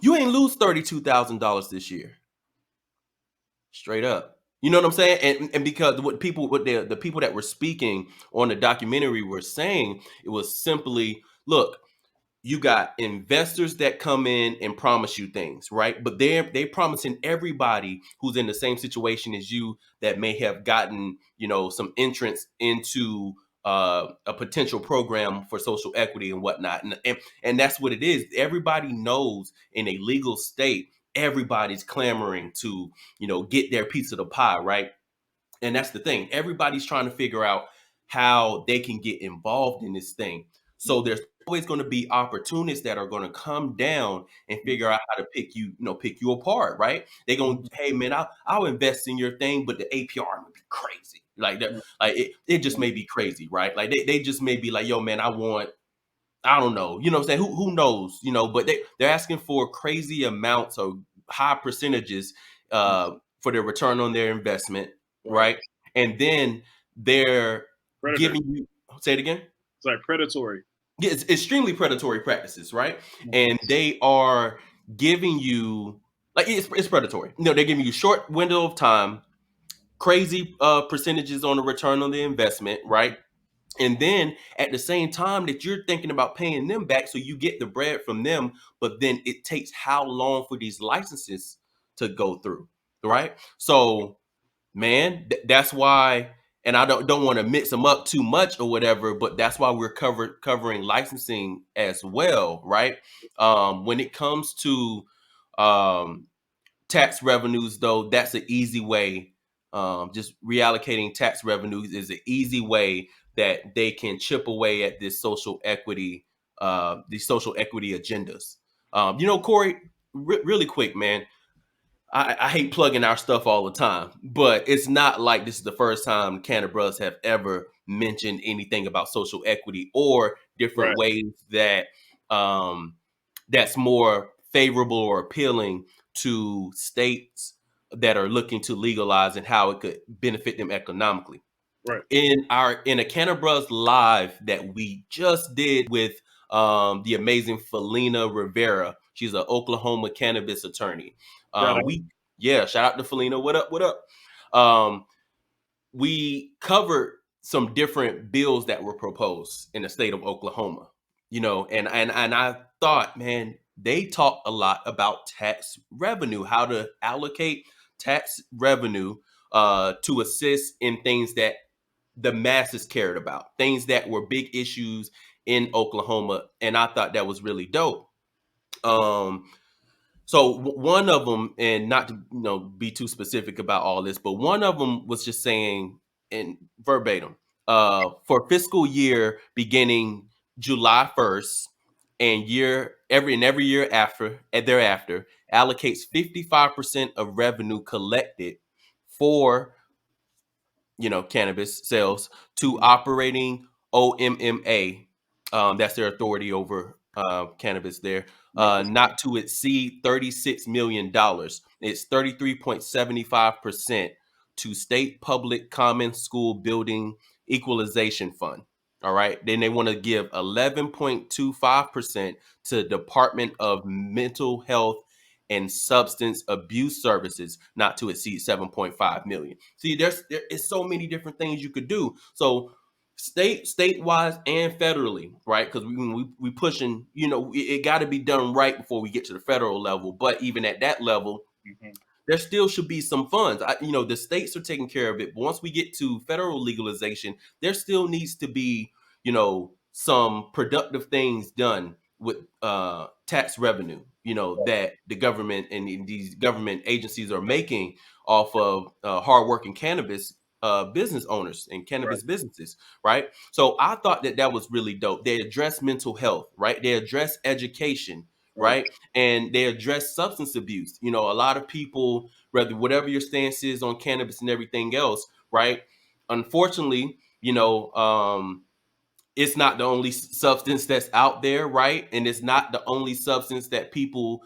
you ain't lose $32,000 this year. Straight up. You know what I'm saying? And because what the people that were speaking on the documentary were saying, it was simply, look, you got investors that come in and promise you things, right? But they promising everybody who's in the same situation as you that may have gotten, some entrance into a potential program for social equity and whatnot. And that's what it is. Everybody knows in a legal state, everybody's clamoring to, get their piece of the pie, right? And that's the thing. Everybody's trying to figure out how they can get involved in this thing. So there's always going to be opportunists that are going to come down and figure out how to pick you apart, right? They're going to, hey man, I'll invest in your thing, but the APR may be crazy. Like that, like it just may be crazy, right? Like they just may be like, yo, man, I don't know, what I'm saying? Who knows, but they're asking for crazy amounts of high percentages for their return on their investment, Right. right? And then they're Predator. giving you, say it again. It's like predatory. Yeah, it's extremely predatory practices, right? And they are giving you like it's predatory. They're giving you short window of time, crazy percentages on the return on the investment, right? And then at the same time that you're thinking about paying them back, so you get the bread from them, but then it takes how long for these licenses to go through, right? So, man, that's why, and I don't want to mix them up too much or whatever, but that's why we're covering licensing as well, right? When it comes to um, tax revenues, though, that's an easy way. Just reallocating tax revenues is an easy way that they can chip away at this these social equity agendas. Corey, really quick, man. I hate plugging our stuff all the time, but it's not like this is the first time Cannabruhz have ever mentioned anything about social equity or different Right. ways that that's more favorable or appealing to states that are looking to legalize and how it could benefit them economically. Right. In a Cannabruhz live that we just did with the amazing Felina Rivera. She's an Oklahoma cannabis attorney. Shout out. We shout out to Felina. What up? What up? Um, we covered some different bills that were proposed in the state of Oklahoma. And I thought, man, they talked a lot about tax revenue, how to allocate tax revenue to assist in things that the masses cared about, things that were big issues in Oklahoma. And I thought that was really dope. Um, so one of them, and not to be too specific about all this, but one of them was just saying in verbatim, for fiscal year beginning July 1st and every year after and thereafter allocates 55% of revenue collected for cannabis sales to Mhm. operating OMMA. That's their authority over cannabis there. Represent. Not to exceed $36 million. It's 33.75% to state public common school building equalization fund. All right. Then they want to give 11.25% to Department of Mental Health and Substance Abuse Services, not to exceed 7.5 million. See, there is so many different things you could do. So statewide and federally, right? Because we pushing, it got to be done right before we get to the federal level. But even at that level, Mhm. there still should be some funds. The states are taking care of it, but once we get to federal legalization, there still needs to be, some productive things done with tax revenue, that the government and these government agencies are making off of hardworking cannabis business owners and Right. cannabis businesses, right? So I thought that was really dope. They address mental health, right? They address education, Right. right? And they address substance abuse. A lot of people, whatever your stance is on cannabis and everything else, right? Unfortunately, it's not the only substance that's out there, right? And it's not the only substance that people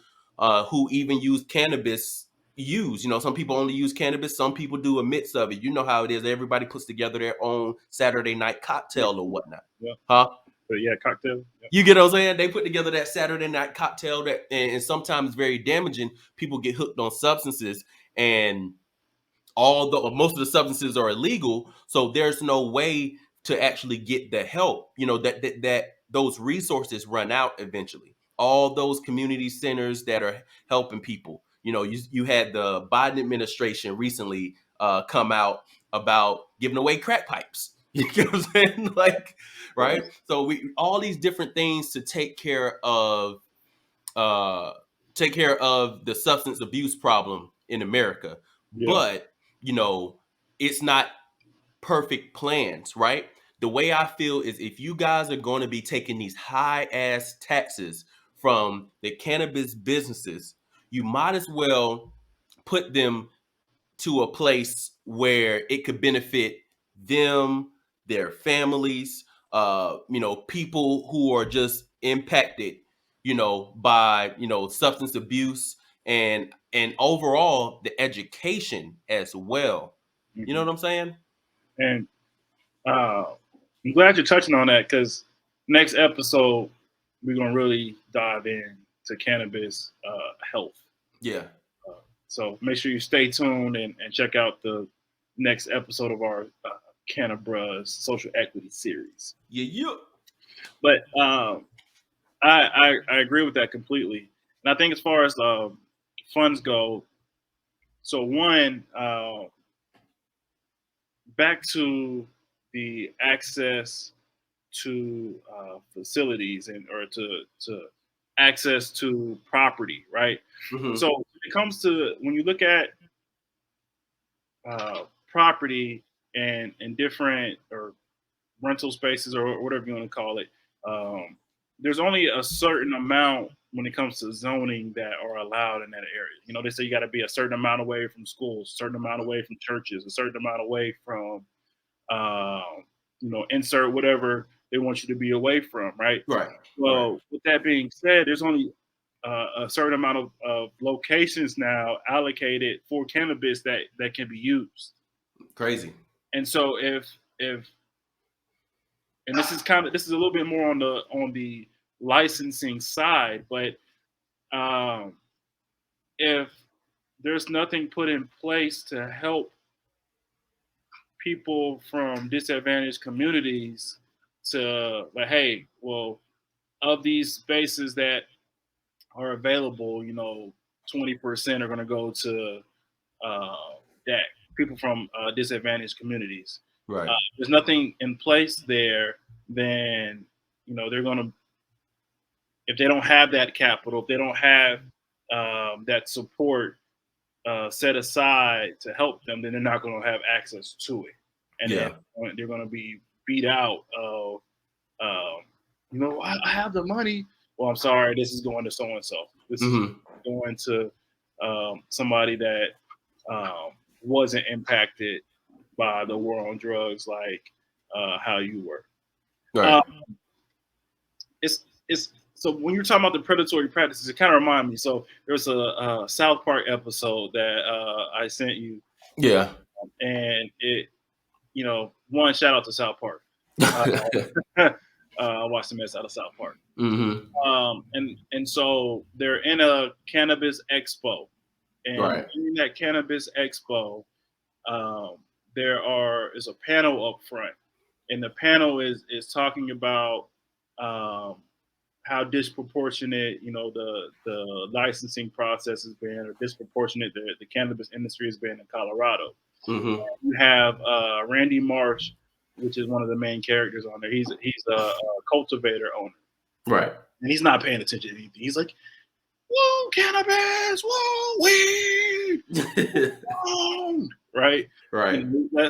who even use cannabis use. Some people only use cannabis, some people do a mix of it. You know how it is. Everybody puts together their own Saturday night cocktail or Mixing. whatnot. Yeah. Huh? But yeah, cocktail. Yeah. You get what I'm saying? They put together that Saturday night cocktail that, and sometimes very damaging. People get hooked on substances, and although most of the substances are illegal, so there's no way to actually get the help. That those resources run out eventually. All those community centers that are helping people. You had the Biden administration recently come out about giving away crack pipes. You get what I'm saying? Like, Right. right? So we all these different things to uh, take care of the substance abuse problem in America. Yeah. But, it's not perfect plans, right? The way I feel is if you guys are going to be taking these high ass taxes from the cannabis businesses, you might as well put them to a place where it could benefit them, their families, people who are just impacted, by, substance abuse and overall the education as well. You know Mhm. what I'm saying? And I'm glad you're touching on that because next episode we're gonna really dive in to cannabis health. Yeah. So make sure you stay tuned and check out the next episode of our Cannabruhz social equity series. Yeah, yeah. But I agree with that completely, and I think as far as funds go, so one back to the access to facilities and or to access to property, right? Hmm. So when it comes to when you look at property and different or rental spaces or whatever you want to call it, um, there's only a certain amount when it comes to zoning that are allowed in that area. They say you got to be a certain amount away from schools, a certain amount away from churches, a certain amount away from um, insert whatever they want you to be away from, right? Right. Right. Well, with that being said, there's only a certain amount of locations now allocated for cannabis that can be used. Crazy. And so if and this is a little bit more on the licensing side, but um, if there's nothing put in place to help people from disadvantaged communities to like, hey, well, of these spaces that are available, 20% are going to go to uh, DAC, people from disadvantaged communities. Right. There's nothing in place there, then they're going to if they don't have that capital, if they don't have that support set aside to help them, then they're not going to have access to it, and then Yeah. they're going to be beat out of, um, I have the money. Well, I'm sorry, this is going to so and so. This is Mm-hmm. going to somebody that wasn't impacted by the war on drugs like how you were. Right. Um, it's so when you're talking about the predatory practices, it kind of reminds me. So there's a South Park episode that I sent you, Yeah. and it, one shout out to South Park. Uh, I watched the mess out of South Park. Mm-hmm. And so they're in a cannabis expo, and Right. in that cannabis expo, um, is a panel up front, and the panel is talking about um, how disproportionate the licensing process has been, or disproportionate the cannabis industry has been in Colorado. Mm-hmm. You have Randy Marsh, which is one of the main characters on there. He's a cultivator owner, Right. and he's not paying attention to anything. He's like, "Whoa, cannabis! Whoa, weed! Whoa!" Right? Right.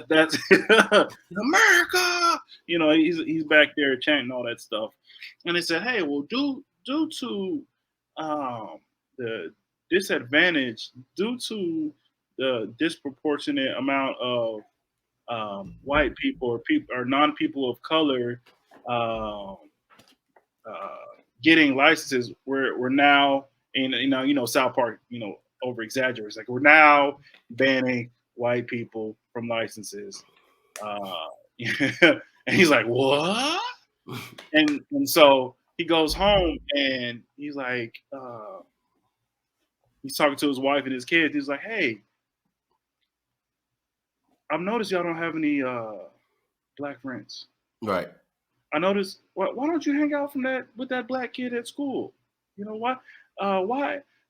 That's America. He's back there chanting all that stuff, and they said, "Hey, well, due to the disadvantage, due to the disproportionate amount of white people or non-people of color um, uh, getting licenses, we're now in South Park over exaggerates, like we're now banning white people from licenses." And he's like, "What?" And so he goes home and he's like, he's talking to his wife and his kids. He's like, "Hey, I've noticed y'all don't have any black friends. Right. I noticed. Why don't you hang out with that black kid at school? Why?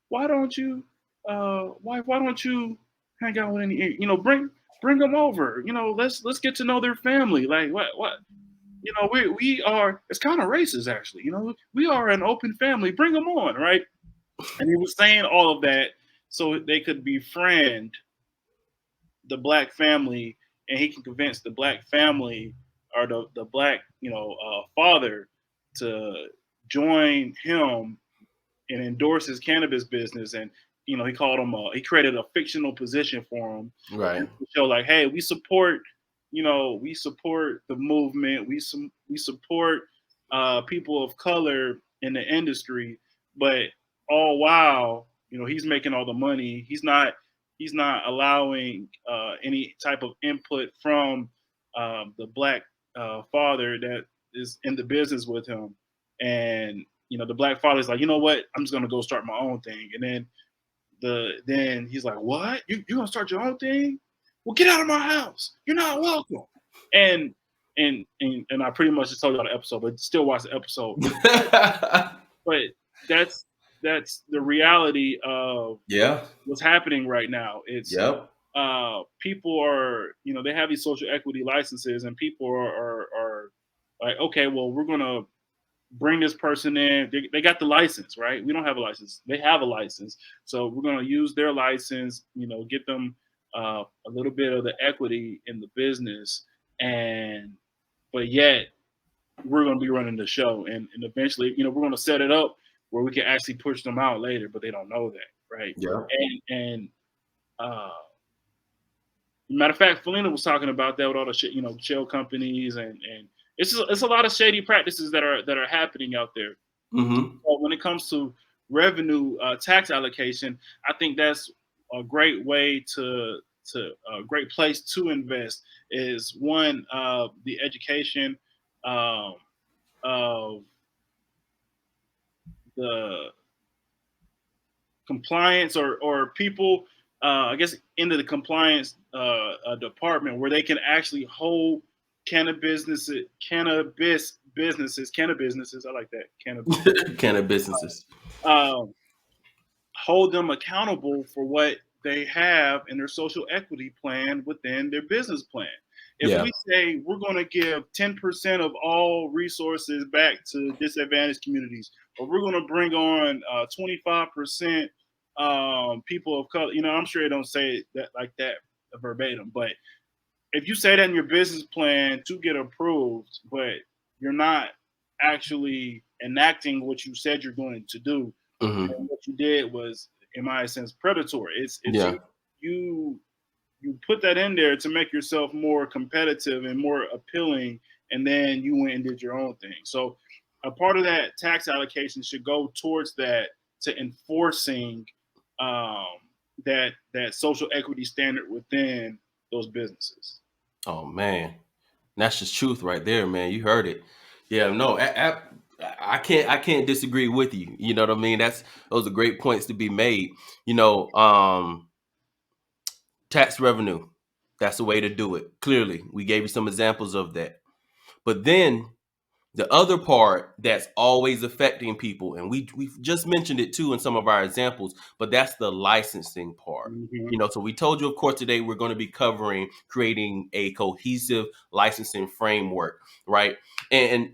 Why don't you? Why don't you hang out with any? Bring them over. Let's get to know their family. Like what? We are. It's kind of racist actually. We are an open family. Bring them on, right?" And he was saying all of that so they could befriend the black family, and he can convince the black family or the black father to join him and endorse his cannabis business. And he called him he created a fictional position for him Right. to show like, hey, we support the movement, we support people of color in the industry, but all while he's making all the money. He's not allowing any type of input from the black father that is in the business with him. And the black father's like, you know what? I'm just gonna go start my own thing. And then he's like, what? You gonna start your own thing? Well, get out of my house. You're not welcome. And I pretty much just told y'all the episode, but still watch the episode. But that's the reality of Yeah. what's happening right now. It's Yep. people are, they have these social equity licenses, and people are like, okay, well, we're gonna bring this person in. They got the license, right? We don't have a license. They have a license, so we're gonna use their license. Get them a little bit of the equity in the business, but yet we're gonna be running the show, and eventually, we're gonna set it up where we can actually push them out later, but they don't know that, right? Yeah. And uh, matter of fact, Felina was talking about that with all the shell companies, and it's a lot of shady practices that are happening out there. Mm-hmm. So when it comes to revenue tax allocation, I think that's a great way to a great place to invest is one the education um, of the compliance or people, I guess, into the compliance department where they can actually hold cannabis businesses. I like that, cannabis. Cannabis businesses. Um, hold them accountable for what they have in their social equity plan within their business plan. If Yeah. we say we're going to give 10% of all resources back to disadvantaged communities, or we're going to bring on 25% people of color, I'm sure they don't say that like that verbatim, but if you say that in your business plan to get approved, but you're not actually enacting what you said you're going to do, Hmm. then what you did was, in my sense, predatory. It's Yeah. you put that in there to make yourself more competitive and more appealing, and then you went and did your own thing. So a part of that tax allocation should go towards that, to enforcing um, that social equity standard within those businesses. Oh man, that's just truth right there, man. You heard it. Yeah, no, I can't disagree with you. You know what I mean? Those are great points to be made. You know, tax revenue, that's the way to do it. Clearly, we gave you some examples of that. But then the other part that's always affecting people, and we've just mentioned it too in some of our examples, but that's the licensing part. Mm-hmm. You know, so we told you, of course, today we're going to be covering creating a cohesive licensing framework, right? And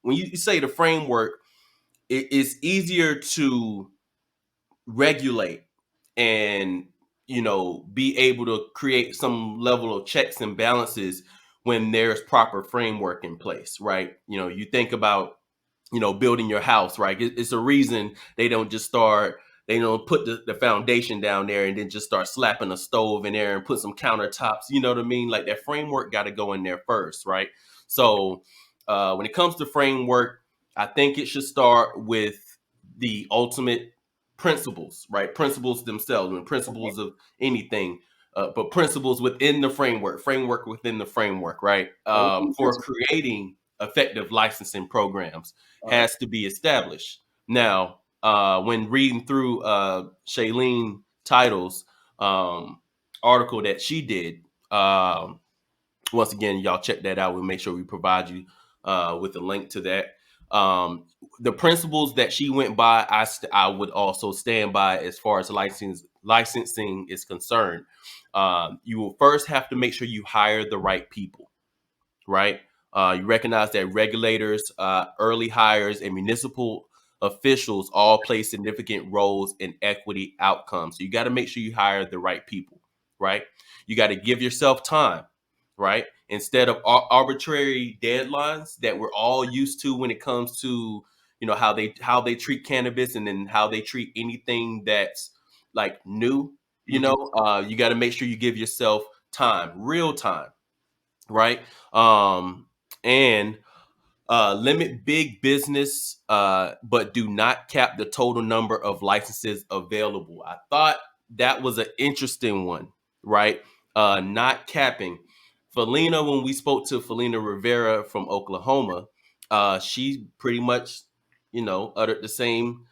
when you say the framework, it's easier to regulate and be able to create some level of checks and balances when there's proper framework in place, right? You think about building your house, right? It's a reason they don't put the foundation down there and then just start slapping a stove in there and put some countertops. You know what I mean? Like that framework got to go in there first, right? So when it comes to framework, I think it should start with the ultimate principles, right? Principles themselves, and principles of anything, but principles within the framework within the framework, right? Ultimate For principle. creating effective licensing programs All right. has to be established. Now, when reading through Shailene Title's article that she did, once again, y'all check that out. We'll make sure we provide you with a link to that. The principles that she went by, I would also stand by as far as licensing is concerned. You will first have to make sure you hire the right people, right? You recognize that regulators, early hires, and municipal officials all play significant roles in equity outcomes. So you got to make sure you hire the right people, right? You got to give yourself time, right? Instead of arbitrary deadlines that we're all used to when it comes to how they treat cannabis and then how they treat anything that's like new. Mm-hmm. You got to make sure you give yourself time, real time, right? And limit big business, but do not cap the total number of licenses available. I thought that was an interesting one, right? Not capping. Felina, when we spoke to Felina Rivera from Oklahoma, she pretty much, uttered the same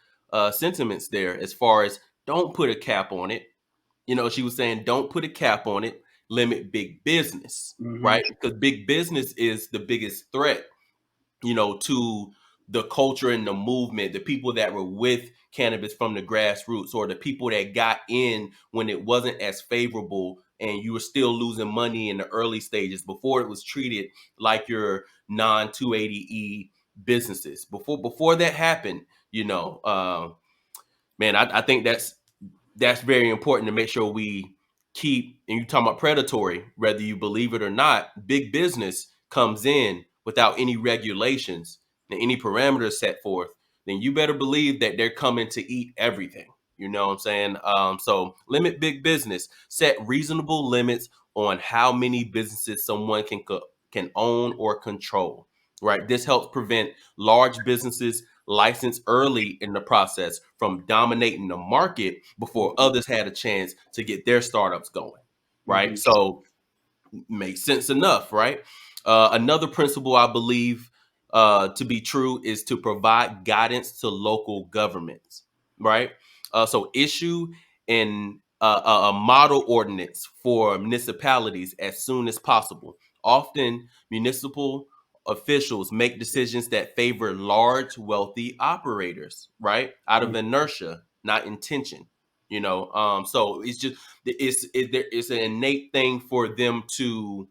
sentiments there as far as don't put a cap on it. She was saying, don't put a cap on it, limit big business, Mm-hmm. right? Because big business is the biggest threat, to the culture and the movement, the people that were with cannabis from the grassroots, or the people that got in when it wasn't as favorable and you were still losing money in the early stages before it was treated like your non 280E businesses. Before that happened, man, I think that's very important to make sure we keep. And you talking about predatory, whether you believe it or not, big business comes in without any regulations and any parameters set forth, then you better believe that they're coming to eat everything. You know what I'm saying? So limit big business, set reasonable limits on how many businesses someone can own or control, right? This helps prevent large businesses licensed early in the process from dominating the market before others had a chance to get their startups going, Mm-hmm. right? So makes sense enough, right? Another principle I believe to be true is to provide guidance to local governments, right? So issue a model ordinance for municipalities as soon as possible. Often, municipal officials make decisions that favor large, wealthy operators, right? Out of inertia, not intention. So it's just it's an innate thing for them to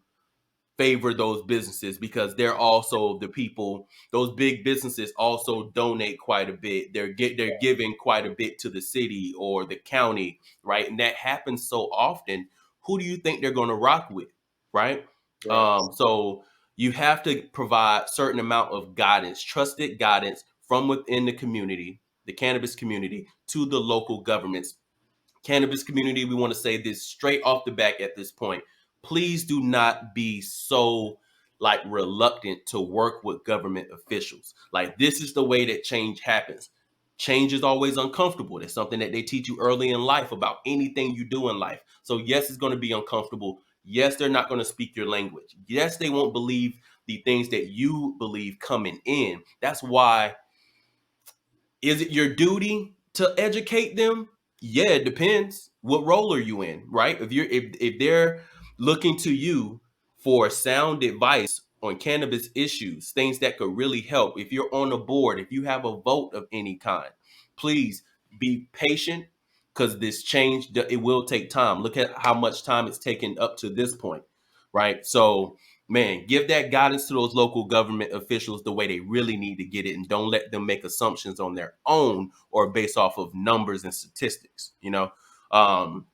favor those businesses because they're also the people. Those big businesses also donate quite a bit. They're giving quite a bit to the city or the county, right? And that happens so often. Who do you think they're going to rock with, right? Right. So you have to provide certain amount of guidance, trusted guidance from within the community, the cannabis community, to the local governments. Cannabis community, we want to say this straight off the back at this point. Please do not be so like reluctant to work with government officials. Like, this is the way that change happens. Change is always uncomfortable. That's something that they teach you early in life about anything you do in life. So yes, it's going to be uncomfortable. Yes, they're not going to speak your language. Yes, they won't believe the things that you believe coming in. That's why, is it your duty to educate them? Yeah, it depends. What role are you in, right? If they're looking to you for sound advice on cannabis issues, things that could really help. If you're on a board, if you have a vote of any kind, please be patient because this change, it will take time. Look at how much time it's taken up to this point, right? So man, give that guidance to those local government officials the way they really need to get it, and don't let them make assumptions on their own or based off of numbers and statistics. um,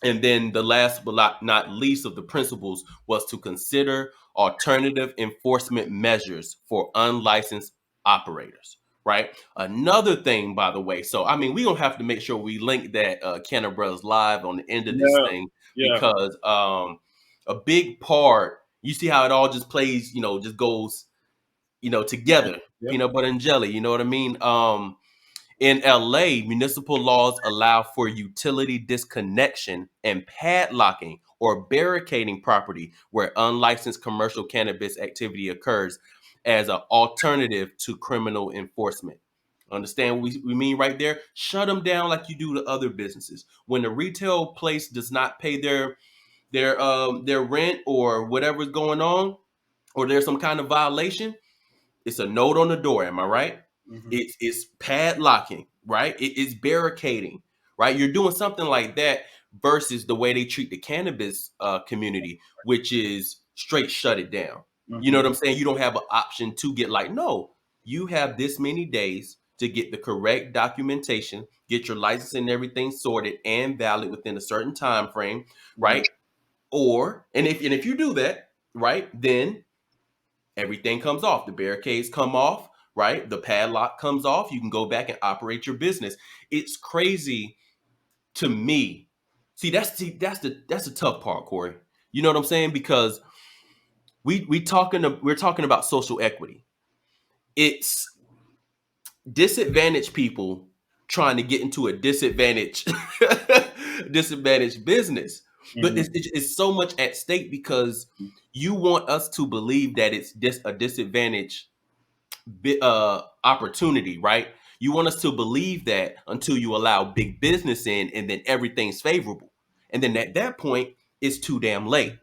and then the last but not least of the principles was to consider alternative enforcement measures for unlicensed operators, right? Another thing, by the way, so I mean, we don't have to make sure we link that Cannabruhz live on the end of this Yeah. thing, Yeah. because a big part, you see how it all just plays, just goes, together, Yep. peanut butter and jelly, you know what I mean? In LA, municipal laws allow for utility disconnection and padlocking or barricading property where unlicensed commercial cannabis activity occurs as an alternative to criminal enforcement. Understand what we mean right there? Shut them down like you do to other businesses. When the retail place does not pay their rent or whatever's going on, or there's some kind of violation, it's a note on the door. Am I right? Hmm. It's padlocking, right? It's barricading, right? You're doing something like that versus the way they treat the cannabis community, which is straight shut it down. You know Hmm. what I'm saying? You don't have an option to get like, no, you have this many days to get the correct documentation, get your license and everything sorted and valid within a certain time frame, Hmm. right? Or and if you do that, right, then everything comes off. The barricades come off, right? The padlock comes off. You can go back and operate your business. It's crazy to me. See, that's the tough part, Corey. You know what I'm saying? Because we're talking about social equity. It's disadvantaged people trying to get into a disadvantaged business. But Hmm. it's so much at stake because you want us to believe that it's a disadvantage opportunity, right? You want us to believe that until you allow big business in, and then everything's favorable, and then at that point, it's too damn late.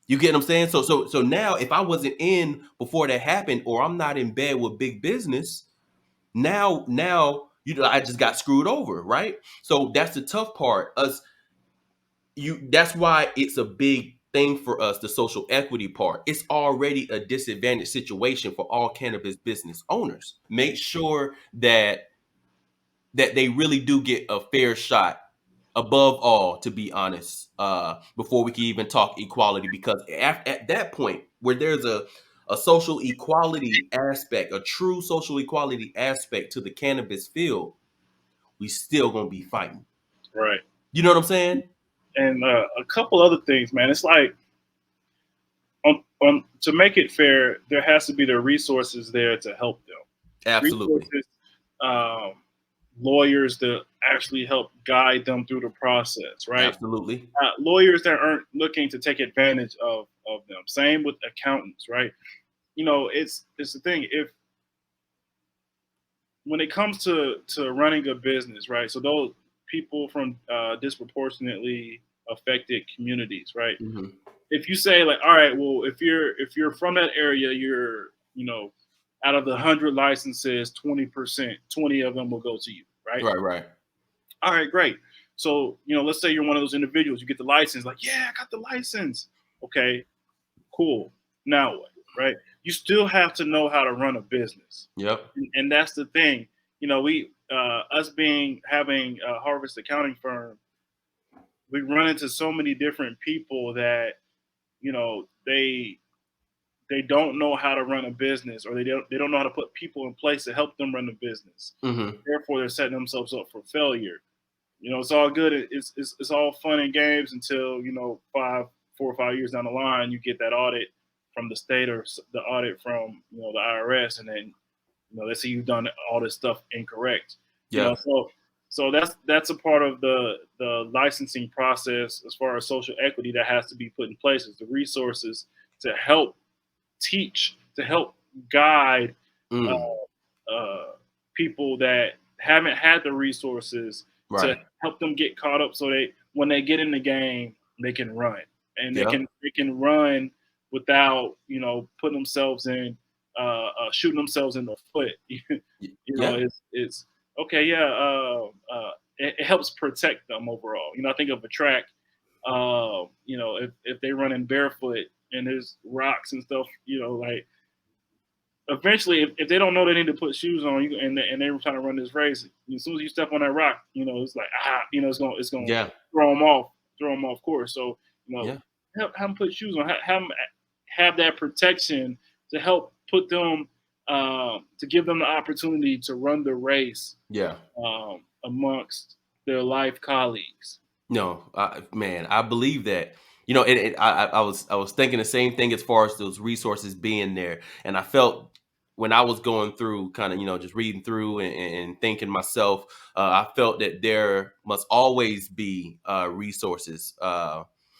You get what I'm saying? So now, if I wasn't in before that happened, or I'm not in bed with big business, now I just got screwed over, right? So that's the tough part. That's why it's a big thing for us, the social equity part. It's already a disadvantaged situation for all cannabis business owners. Make sure that they really do get a fair shot, above all, to be honest, before we can even talk equality, because at that point where there's a social equality aspect, a true social equality aspect to the cannabis field, we still gonna be fighting. Right. You know what I'm saying? And a couple other things, man. It's like, to make it fair, there has to be the resources there to help them. Absolutely. Resources, um, lawyers to actually help guide them through the process, right? Absolutely. Lawyers that aren't looking to take advantage of them. Same with accountants, right? It's the thing. If when it comes to running a business, right? So those people from disproportionately affected communities, right? Hmm. If you say like, all right, well, if you're from that area, you're out of the 100 licenses, 20%, 20 of them will go to you, right? Right, right. All right, great. So let's say you're one of those individuals. You get the license, like, yeah, I got the license. Okay, cool. Now what? Right? You still have to know how to run a business, Yep. and that's the thing. We us being having a harvest accounting firm, we run into so many different people that they don't know how to run a business, or they don't know how to put people in place to help them run the business. Mm-hmm. Therefore, they're setting themselves up for failure. It's all good. It's all fun and games until 4 or 5 years down the line, you get that audit from the state or the audit from the IRS, and then they see you've done all this stuff incorrect. Yeah. So that's a part of the licensing process as far as social equity that has to be put in place, is the resources to help teach, to help guide Mm. uh, people that haven't had the resources, to Right. help them get caught up, so when they get in the game, they can run, and they Yep. can they can run without putting themselves in shooting themselves in the foot. Yeah. It's okay. Yeah. It helps protect them overall. I think of a track. If they run in barefoot and there's rocks and stuff, like eventually, if they don't know they need to put shoes on, and they're trying to run this race, as soon as you step on that rock, it's like it's gonna Yeah. throw them off course. So Yeah. have them put shoes on, have them have that protection to help put them to give them the opportunity to run the race Yeah. amongst their life colleagues. No, man, I believe that. I was thinking the same thing as far as those resources being there, and I felt when I was going through, kind of, just reading through and thinking myself, I felt that there must always be resources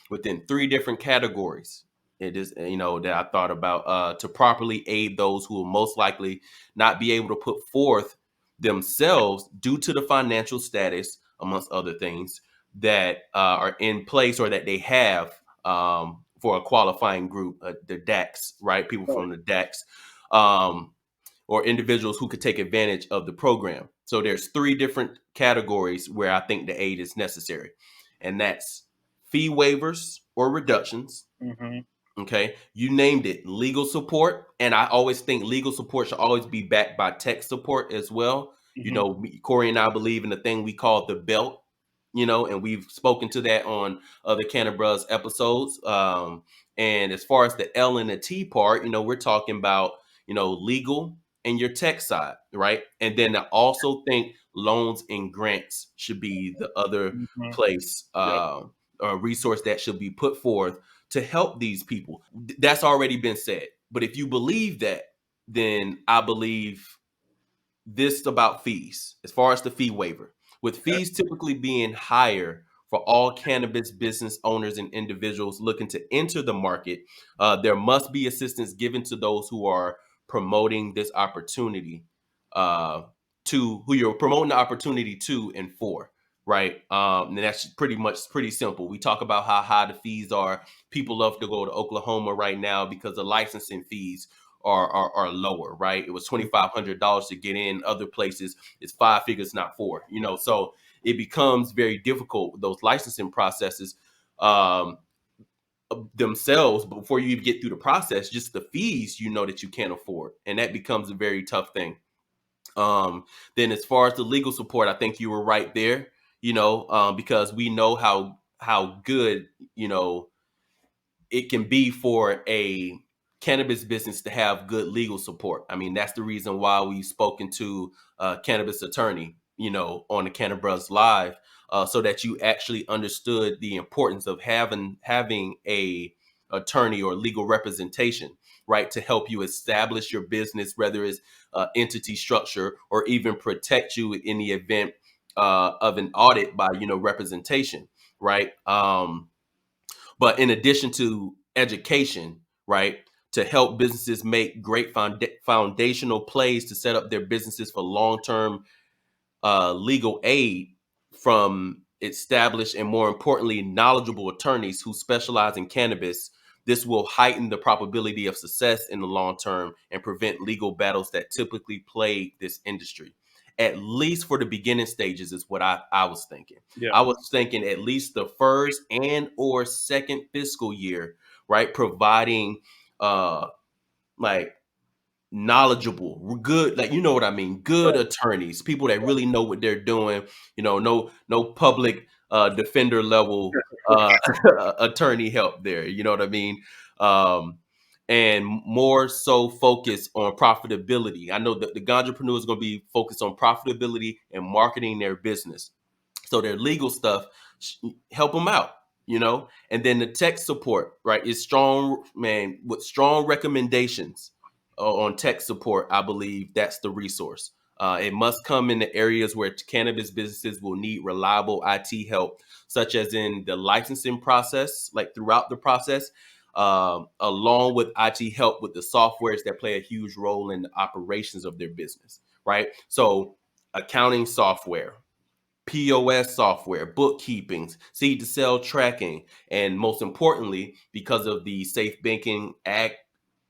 within three different categories. It is, that I thought about to properly aid those who will most likely not be able to put forth themselves due to the financial status, amongst other things that are in place or that they have for a qualifying group, the DACs, right? People Right. from the DACs, um, or individuals who could take advantage of the program. So there's three different categories where I think the aid is necessary, and that's fee waivers or reductions. Mm-hmm. Okay, you named it, legal support, and I always think legal support should always be backed by tech support as well. Mm-hmm. Corey and I believe in the thing we call the belt, and we've spoken to that on other Cannabruhz episodes. And as far as the L and the T part, we're talking about legal and your tech side, right? And then I also think loans and grants should be the other Mm-hmm. place, Yep. a resource that should be put forth to help these people. That's already been said. But if you believe that, then I believe this about fees, as far as the fee waiver, with Okay. fees typically being higher for all cannabis business owners and individuals looking to enter the market, there must be assistance given to those who are promoting this opportunity, to who you're promoting the opportunity to and for, right? And that's pretty simple. We talk about how high the fees are. People love to go to Oklahoma right now because the licensing fees are lower, right? It was $2,500 to get in. Other places it's five figures, not four. So it becomes very difficult with those licensing processes themselves. Before you even get through the process, just the fees, that you can't afford, and that becomes a very tough thing. Then as far as the legal support, I think you were right there. Because we know how good it can be for a cannabis business to have good legal support. I mean, that's the reason why we've spoken to a cannabis attorney, on the Cannabruhz Live, so that you actually understood the importance of having a attorney or legal representation, right, to help you establish your business, whether it's entity structure or even protect you in the event of an audit by representation, right? But in addition to education, right, to help businesses make great foundational plays to set up their businesses for long-term legal aid from established and, more importantly, knowledgeable attorneys who specialize in cannabis. This will heighten the probability of success in the long term and prevent legal battles that typically plague this industry. At least for the beginning stages is what I was thinking. Yeah. I was thinking at least the first and or second fiscal year, right? Providing uh like knowledgeable, good, like, you know what I mean, good attorneys, people that really know what they're doing, no public defender level attorney help there, you know what I mean? um and more so focus on profitability. I know that the entrepreneur is going to be focused on profitability and marketing their business, so their legal stuff, help them out, and then the tech support, right, is strong, man, with strong recommendations on tech support. I believe that's the resource. It must come in the areas where cannabis businesses will need reliable IT help, such as in the licensing process, like throughout the process, along with IT help with the softwares that play a huge role in the operations of their business, right? So accounting software, POS software, bookkeeping, seed to sell tracking, and most importantly, because of the Safe Banking Act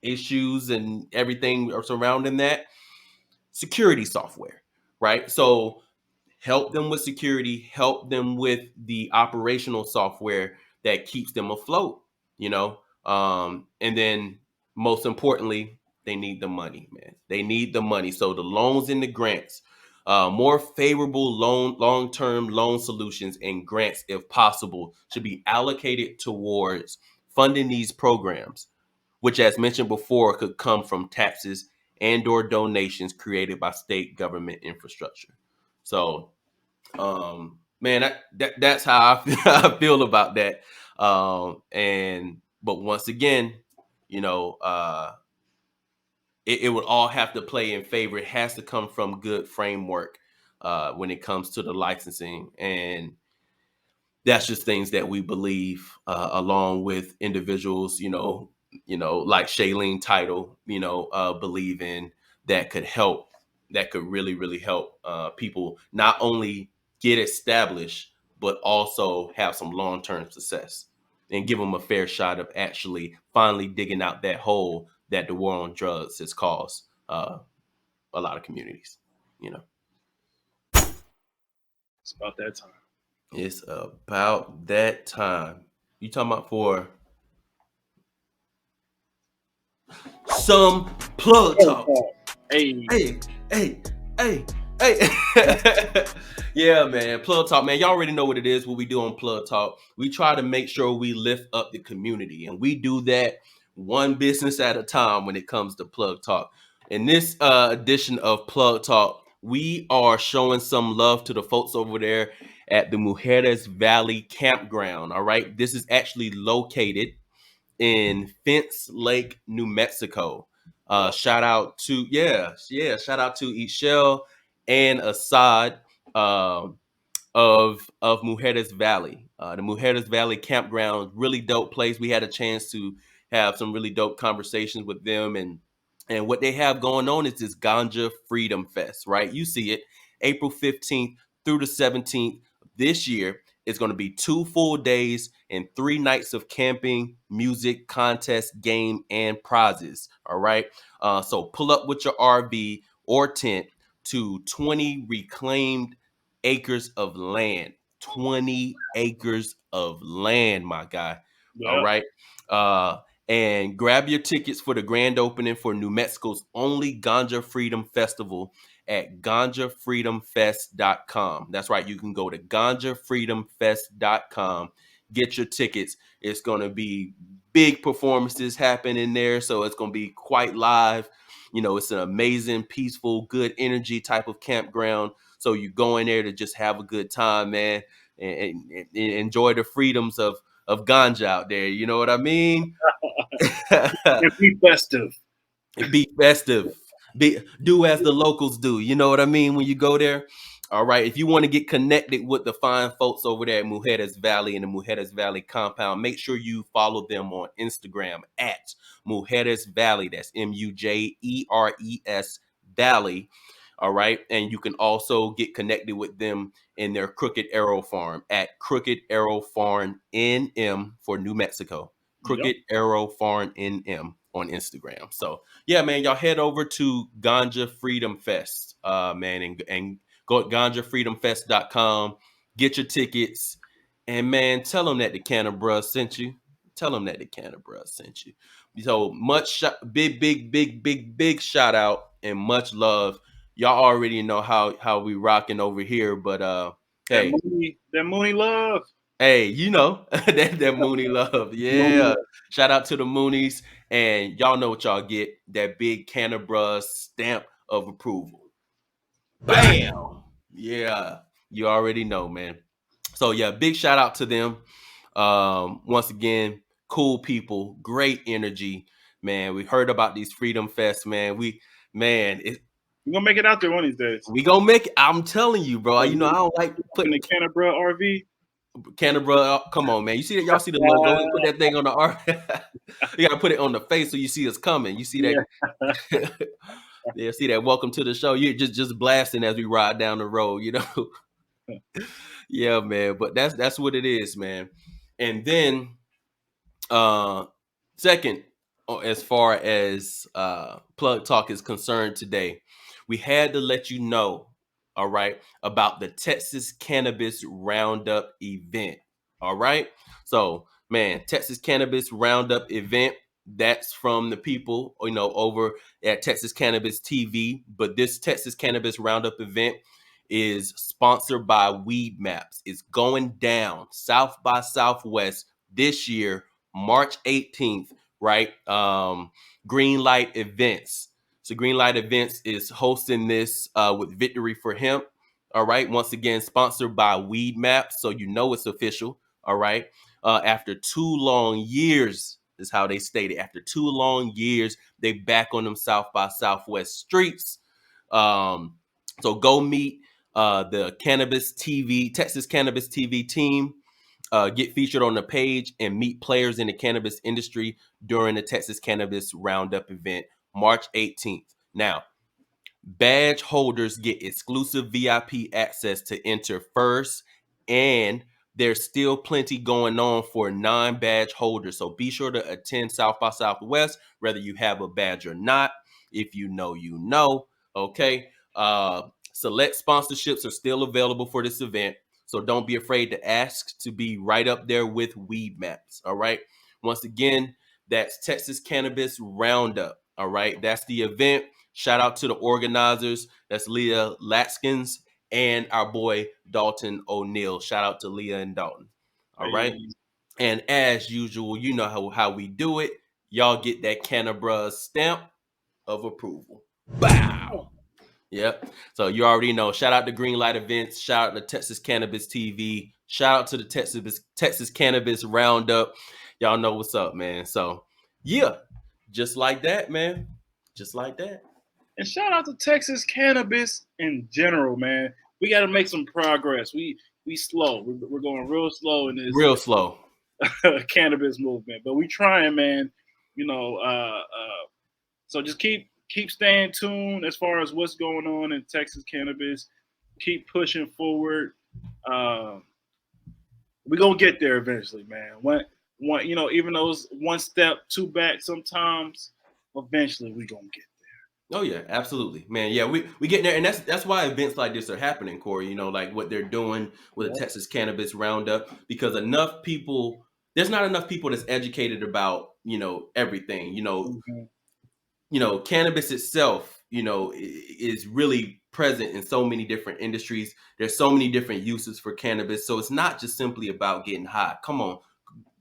issues and everything surrounding that, security software, right? So help them with security, help them with the operational software that keeps them afloat, and then most importantly, they need the money, man. They need the money. So the loans and the grants, more favorable long-term loan solutions and grants, if possible, should be allocated towards funding these programs, which, as mentioned before, could come from taxes and/or donations created by state government infrastructure. So, man, that's how I feel, I feel about that. And but once again, you know, uh, it would all have to play in favor. It has to come from good framework when it comes to the licensing, and that's just things that we believe, along with individuals, like Shailene Title, believe in, that could help, that could really, really help people not only get established, but also have some long-term success and give them a fair shot of actually finally digging out that hole that the war on drugs has caused a lot of communities. You know, It's about that time. it's about that time. You talking about for some plug talk? Hey, Hey, hey, hey, hey. Yeah, man. Plug Talk, man. Y'all already know what it is, what we do on Plug Talk. We try to make sure we lift up the community, and we do that one business at a time when it comes to Plug Talk. In this edition of Plug Talk, we are showing some love to the folks over there at the Mujeres Valley Campground. All right. This is actually located in Fence Lake, New Mexico. Shout out to shout out to Ishel and Assad, of Mujeres Valley. The Mujeres Valley Campground, really dope place. We had a chance to have some really dope conversations with them, and what they have going on is this Ganja Freedom Fest, right? You see it, April 15th through the 17th this year. It's going to be 2 full days and 3 nights of camping, music, contest, game, and prizes. All right. So pull up with your RV or tent to 20 reclaimed acres of land. 20 acres of land, my guy. All yeah, right. And grab your tickets for the grand opening for New Mexico's only Ganja Freedom Festival at ganjafreedomfest.com. That's right. You can go to ganjafreedomfest.com, get your tickets. It's going to be big performances happening there. So it's going to be quite live. It's an amazing, peaceful, good energy type of campground. So you go in there to just have a good time, man, and enjoy the freedoms of ganja out there. You know what I mean? and be festive. Be festive. Do as the locals do. You know what I mean when you go there? All right. If you want to get connected with the fine folks over there at Mujeres Valley and the Mujeres Valley compound, make sure you follow them on Instagram at Mujeres Valley. That's Mujeres Valley. All right. And you can also get connected with them in their Crooked Arrow Farm at Crooked Arrow Farm NM for New Mexico. Yep. Crooked Arrow Farm NM on Instagram. So yeah, man, y'all head over to Ganja Freedom Fest, man, and go at ganjafreedomfest.com, get your tickets, and man, tell them that the Cannabruhz sent you. Tell them that the Cannabruhz sent you. So much big shout out and much love. Y'all already know how we rocking over here, but hey, that Mooney love. hey, you know that Mooney love, Mooney yeah. love. Shout out to the Moonies, and y'all know what y'all get. That big Cannabruhz stamp of approval. Bam! Yeah, you already know, man. So yeah, big shout out to them. Once again, cool people, great energy, man. We heard about these Freedom Fest, man. Man, We're gonna make it out there one of these days. we gonna make it. I'm telling you, bro. So You know I don't like in the putting Cannabruhz RV. Cannabruhz. Come on, man. You see that? Y'all see the logo? Put that thing on the art. You gotta put it on the face so you see us coming. You see that? Yeah. Yeah, see that? Welcome to the show. You're just blasting as we ride down the road. You know. Yeah, man. But that's what it is, man. And then uh second, as far as Plug Talk is concerned today, we had to let you know, all right, about the Texas Cannabis Roundup event. All right. So, man, Texas Cannabis Roundup event. That's from the people, over at Texas Cannabis TV. But this Texas Cannabis Roundup event is sponsored by Weed Maps. It's going down South by Southwest this year, March 18th, right? Green Light Events. So Green Light Events is hosting this with Victory for Hemp. All right. Once again, sponsored by Weed Maps. So you know it's official. All right. After 2 long years, is how they stated. After 2 long years, they back on them South by Southwest streets. So go meet the Cannabis TV, Texas Cannabis TV team. Get featured on the page and meet players in the cannabis industry during the Texas Cannabis Roundup event, March 18th. Now, badge holders get exclusive VIP access to enter first, and there's still plenty going on for non-badge holders. So be sure to attend South by Southwest, whether you have a badge or not. If you know, you know. Okay. Select sponsorships are still available for this event. So don't be afraid to ask to be right up there with Weed Maps. All right. Once again, that's Texas Cannabis Roundup. All right. That's the event. Shout out to the organizers. That's Leah Latskins and our boy Dalton O'Neill. Shout out to Leah and Dalton. All right. Hey. And as usual, you know how we do it. Y'all get that Cannabruhz stamp of approval. Bow. Yep. So you already know. Shout out to Green Light Events. Shout out to Texas Cannabis TV. Shout out to the Texas Cannabis Roundup. Y'all know what's up, man. So yeah, just like that, man. Just like that. And shout out to Texas cannabis in general, man. We got to make some progress. We slow. We're going real slow in this Real slow. cannabis movement, but we trying, man. You know, so just keep staying tuned as far as what's going on in Texas cannabis. Keep pushing forward. We're gonna get there eventually, man. One, even those one step, two back sometimes, eventually we gonna get Oh yeah, absolutely, man. Yeah, we getting there, and that's why events like this are happening, Corey. You know, like what they're doing with the Texas Cannabis Roundup, because there's not enough people that's educated about everything. Cannabis itself, is really present in so many different industries. There's so many different uses for cannabis, so it's not just simply about getting high. Come on,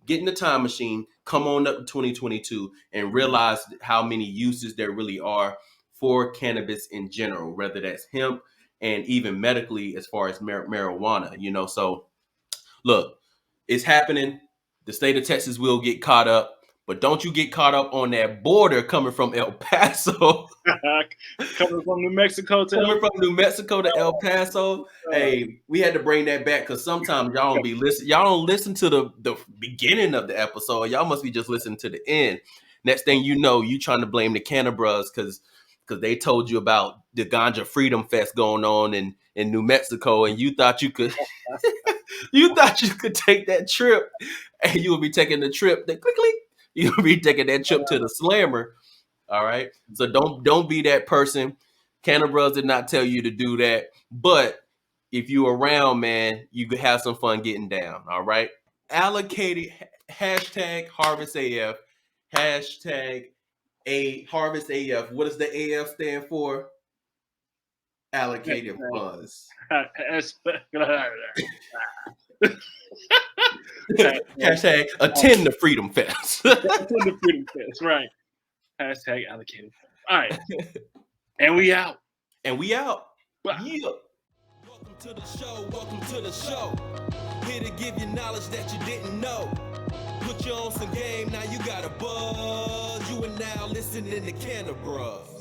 get in the time machine, come on up to 2022 and realize how many uses there really are for cannabis in general, whether that's hemp and even medically as far as marijuana. So look, it's happening. The state of Texas will get caught up, but don't you get caught up on that border coming from El Paso. Coming from New Mexico to El Paso. Hey, we had to bring that back because sometimes y'all don't be listen. Y'all don't listen to the beginning of the episode. Y'all must be just listening to the end. Next thing you know, you trying to blame the Cannabruhz because they told you about the Ganja Freedom Fest going on in New Mexico, and you thought you could take that trip, and you would be taking the trip. Then quickly, you would be taking that trip to the Slammer. All right. So don't be that person. Cannabruhz did not tell you to do that. But if you around, man, you could have some fun getting down. All right. hashtag Harvest AF, hashtag Harvest AF. What does the AF stand for? Allocated funds. Hashtag attend the Freedom Fest. Attend the Freedom Fest, right. Hashtag allocated funds. All right. And we out. And we out. Bye. Yeah. Welcome to the show. Welcome to the show. Here to give you knowledge that you didn't know. Put you on some game, now you got a buzz. You are now listening to Cannabruhz.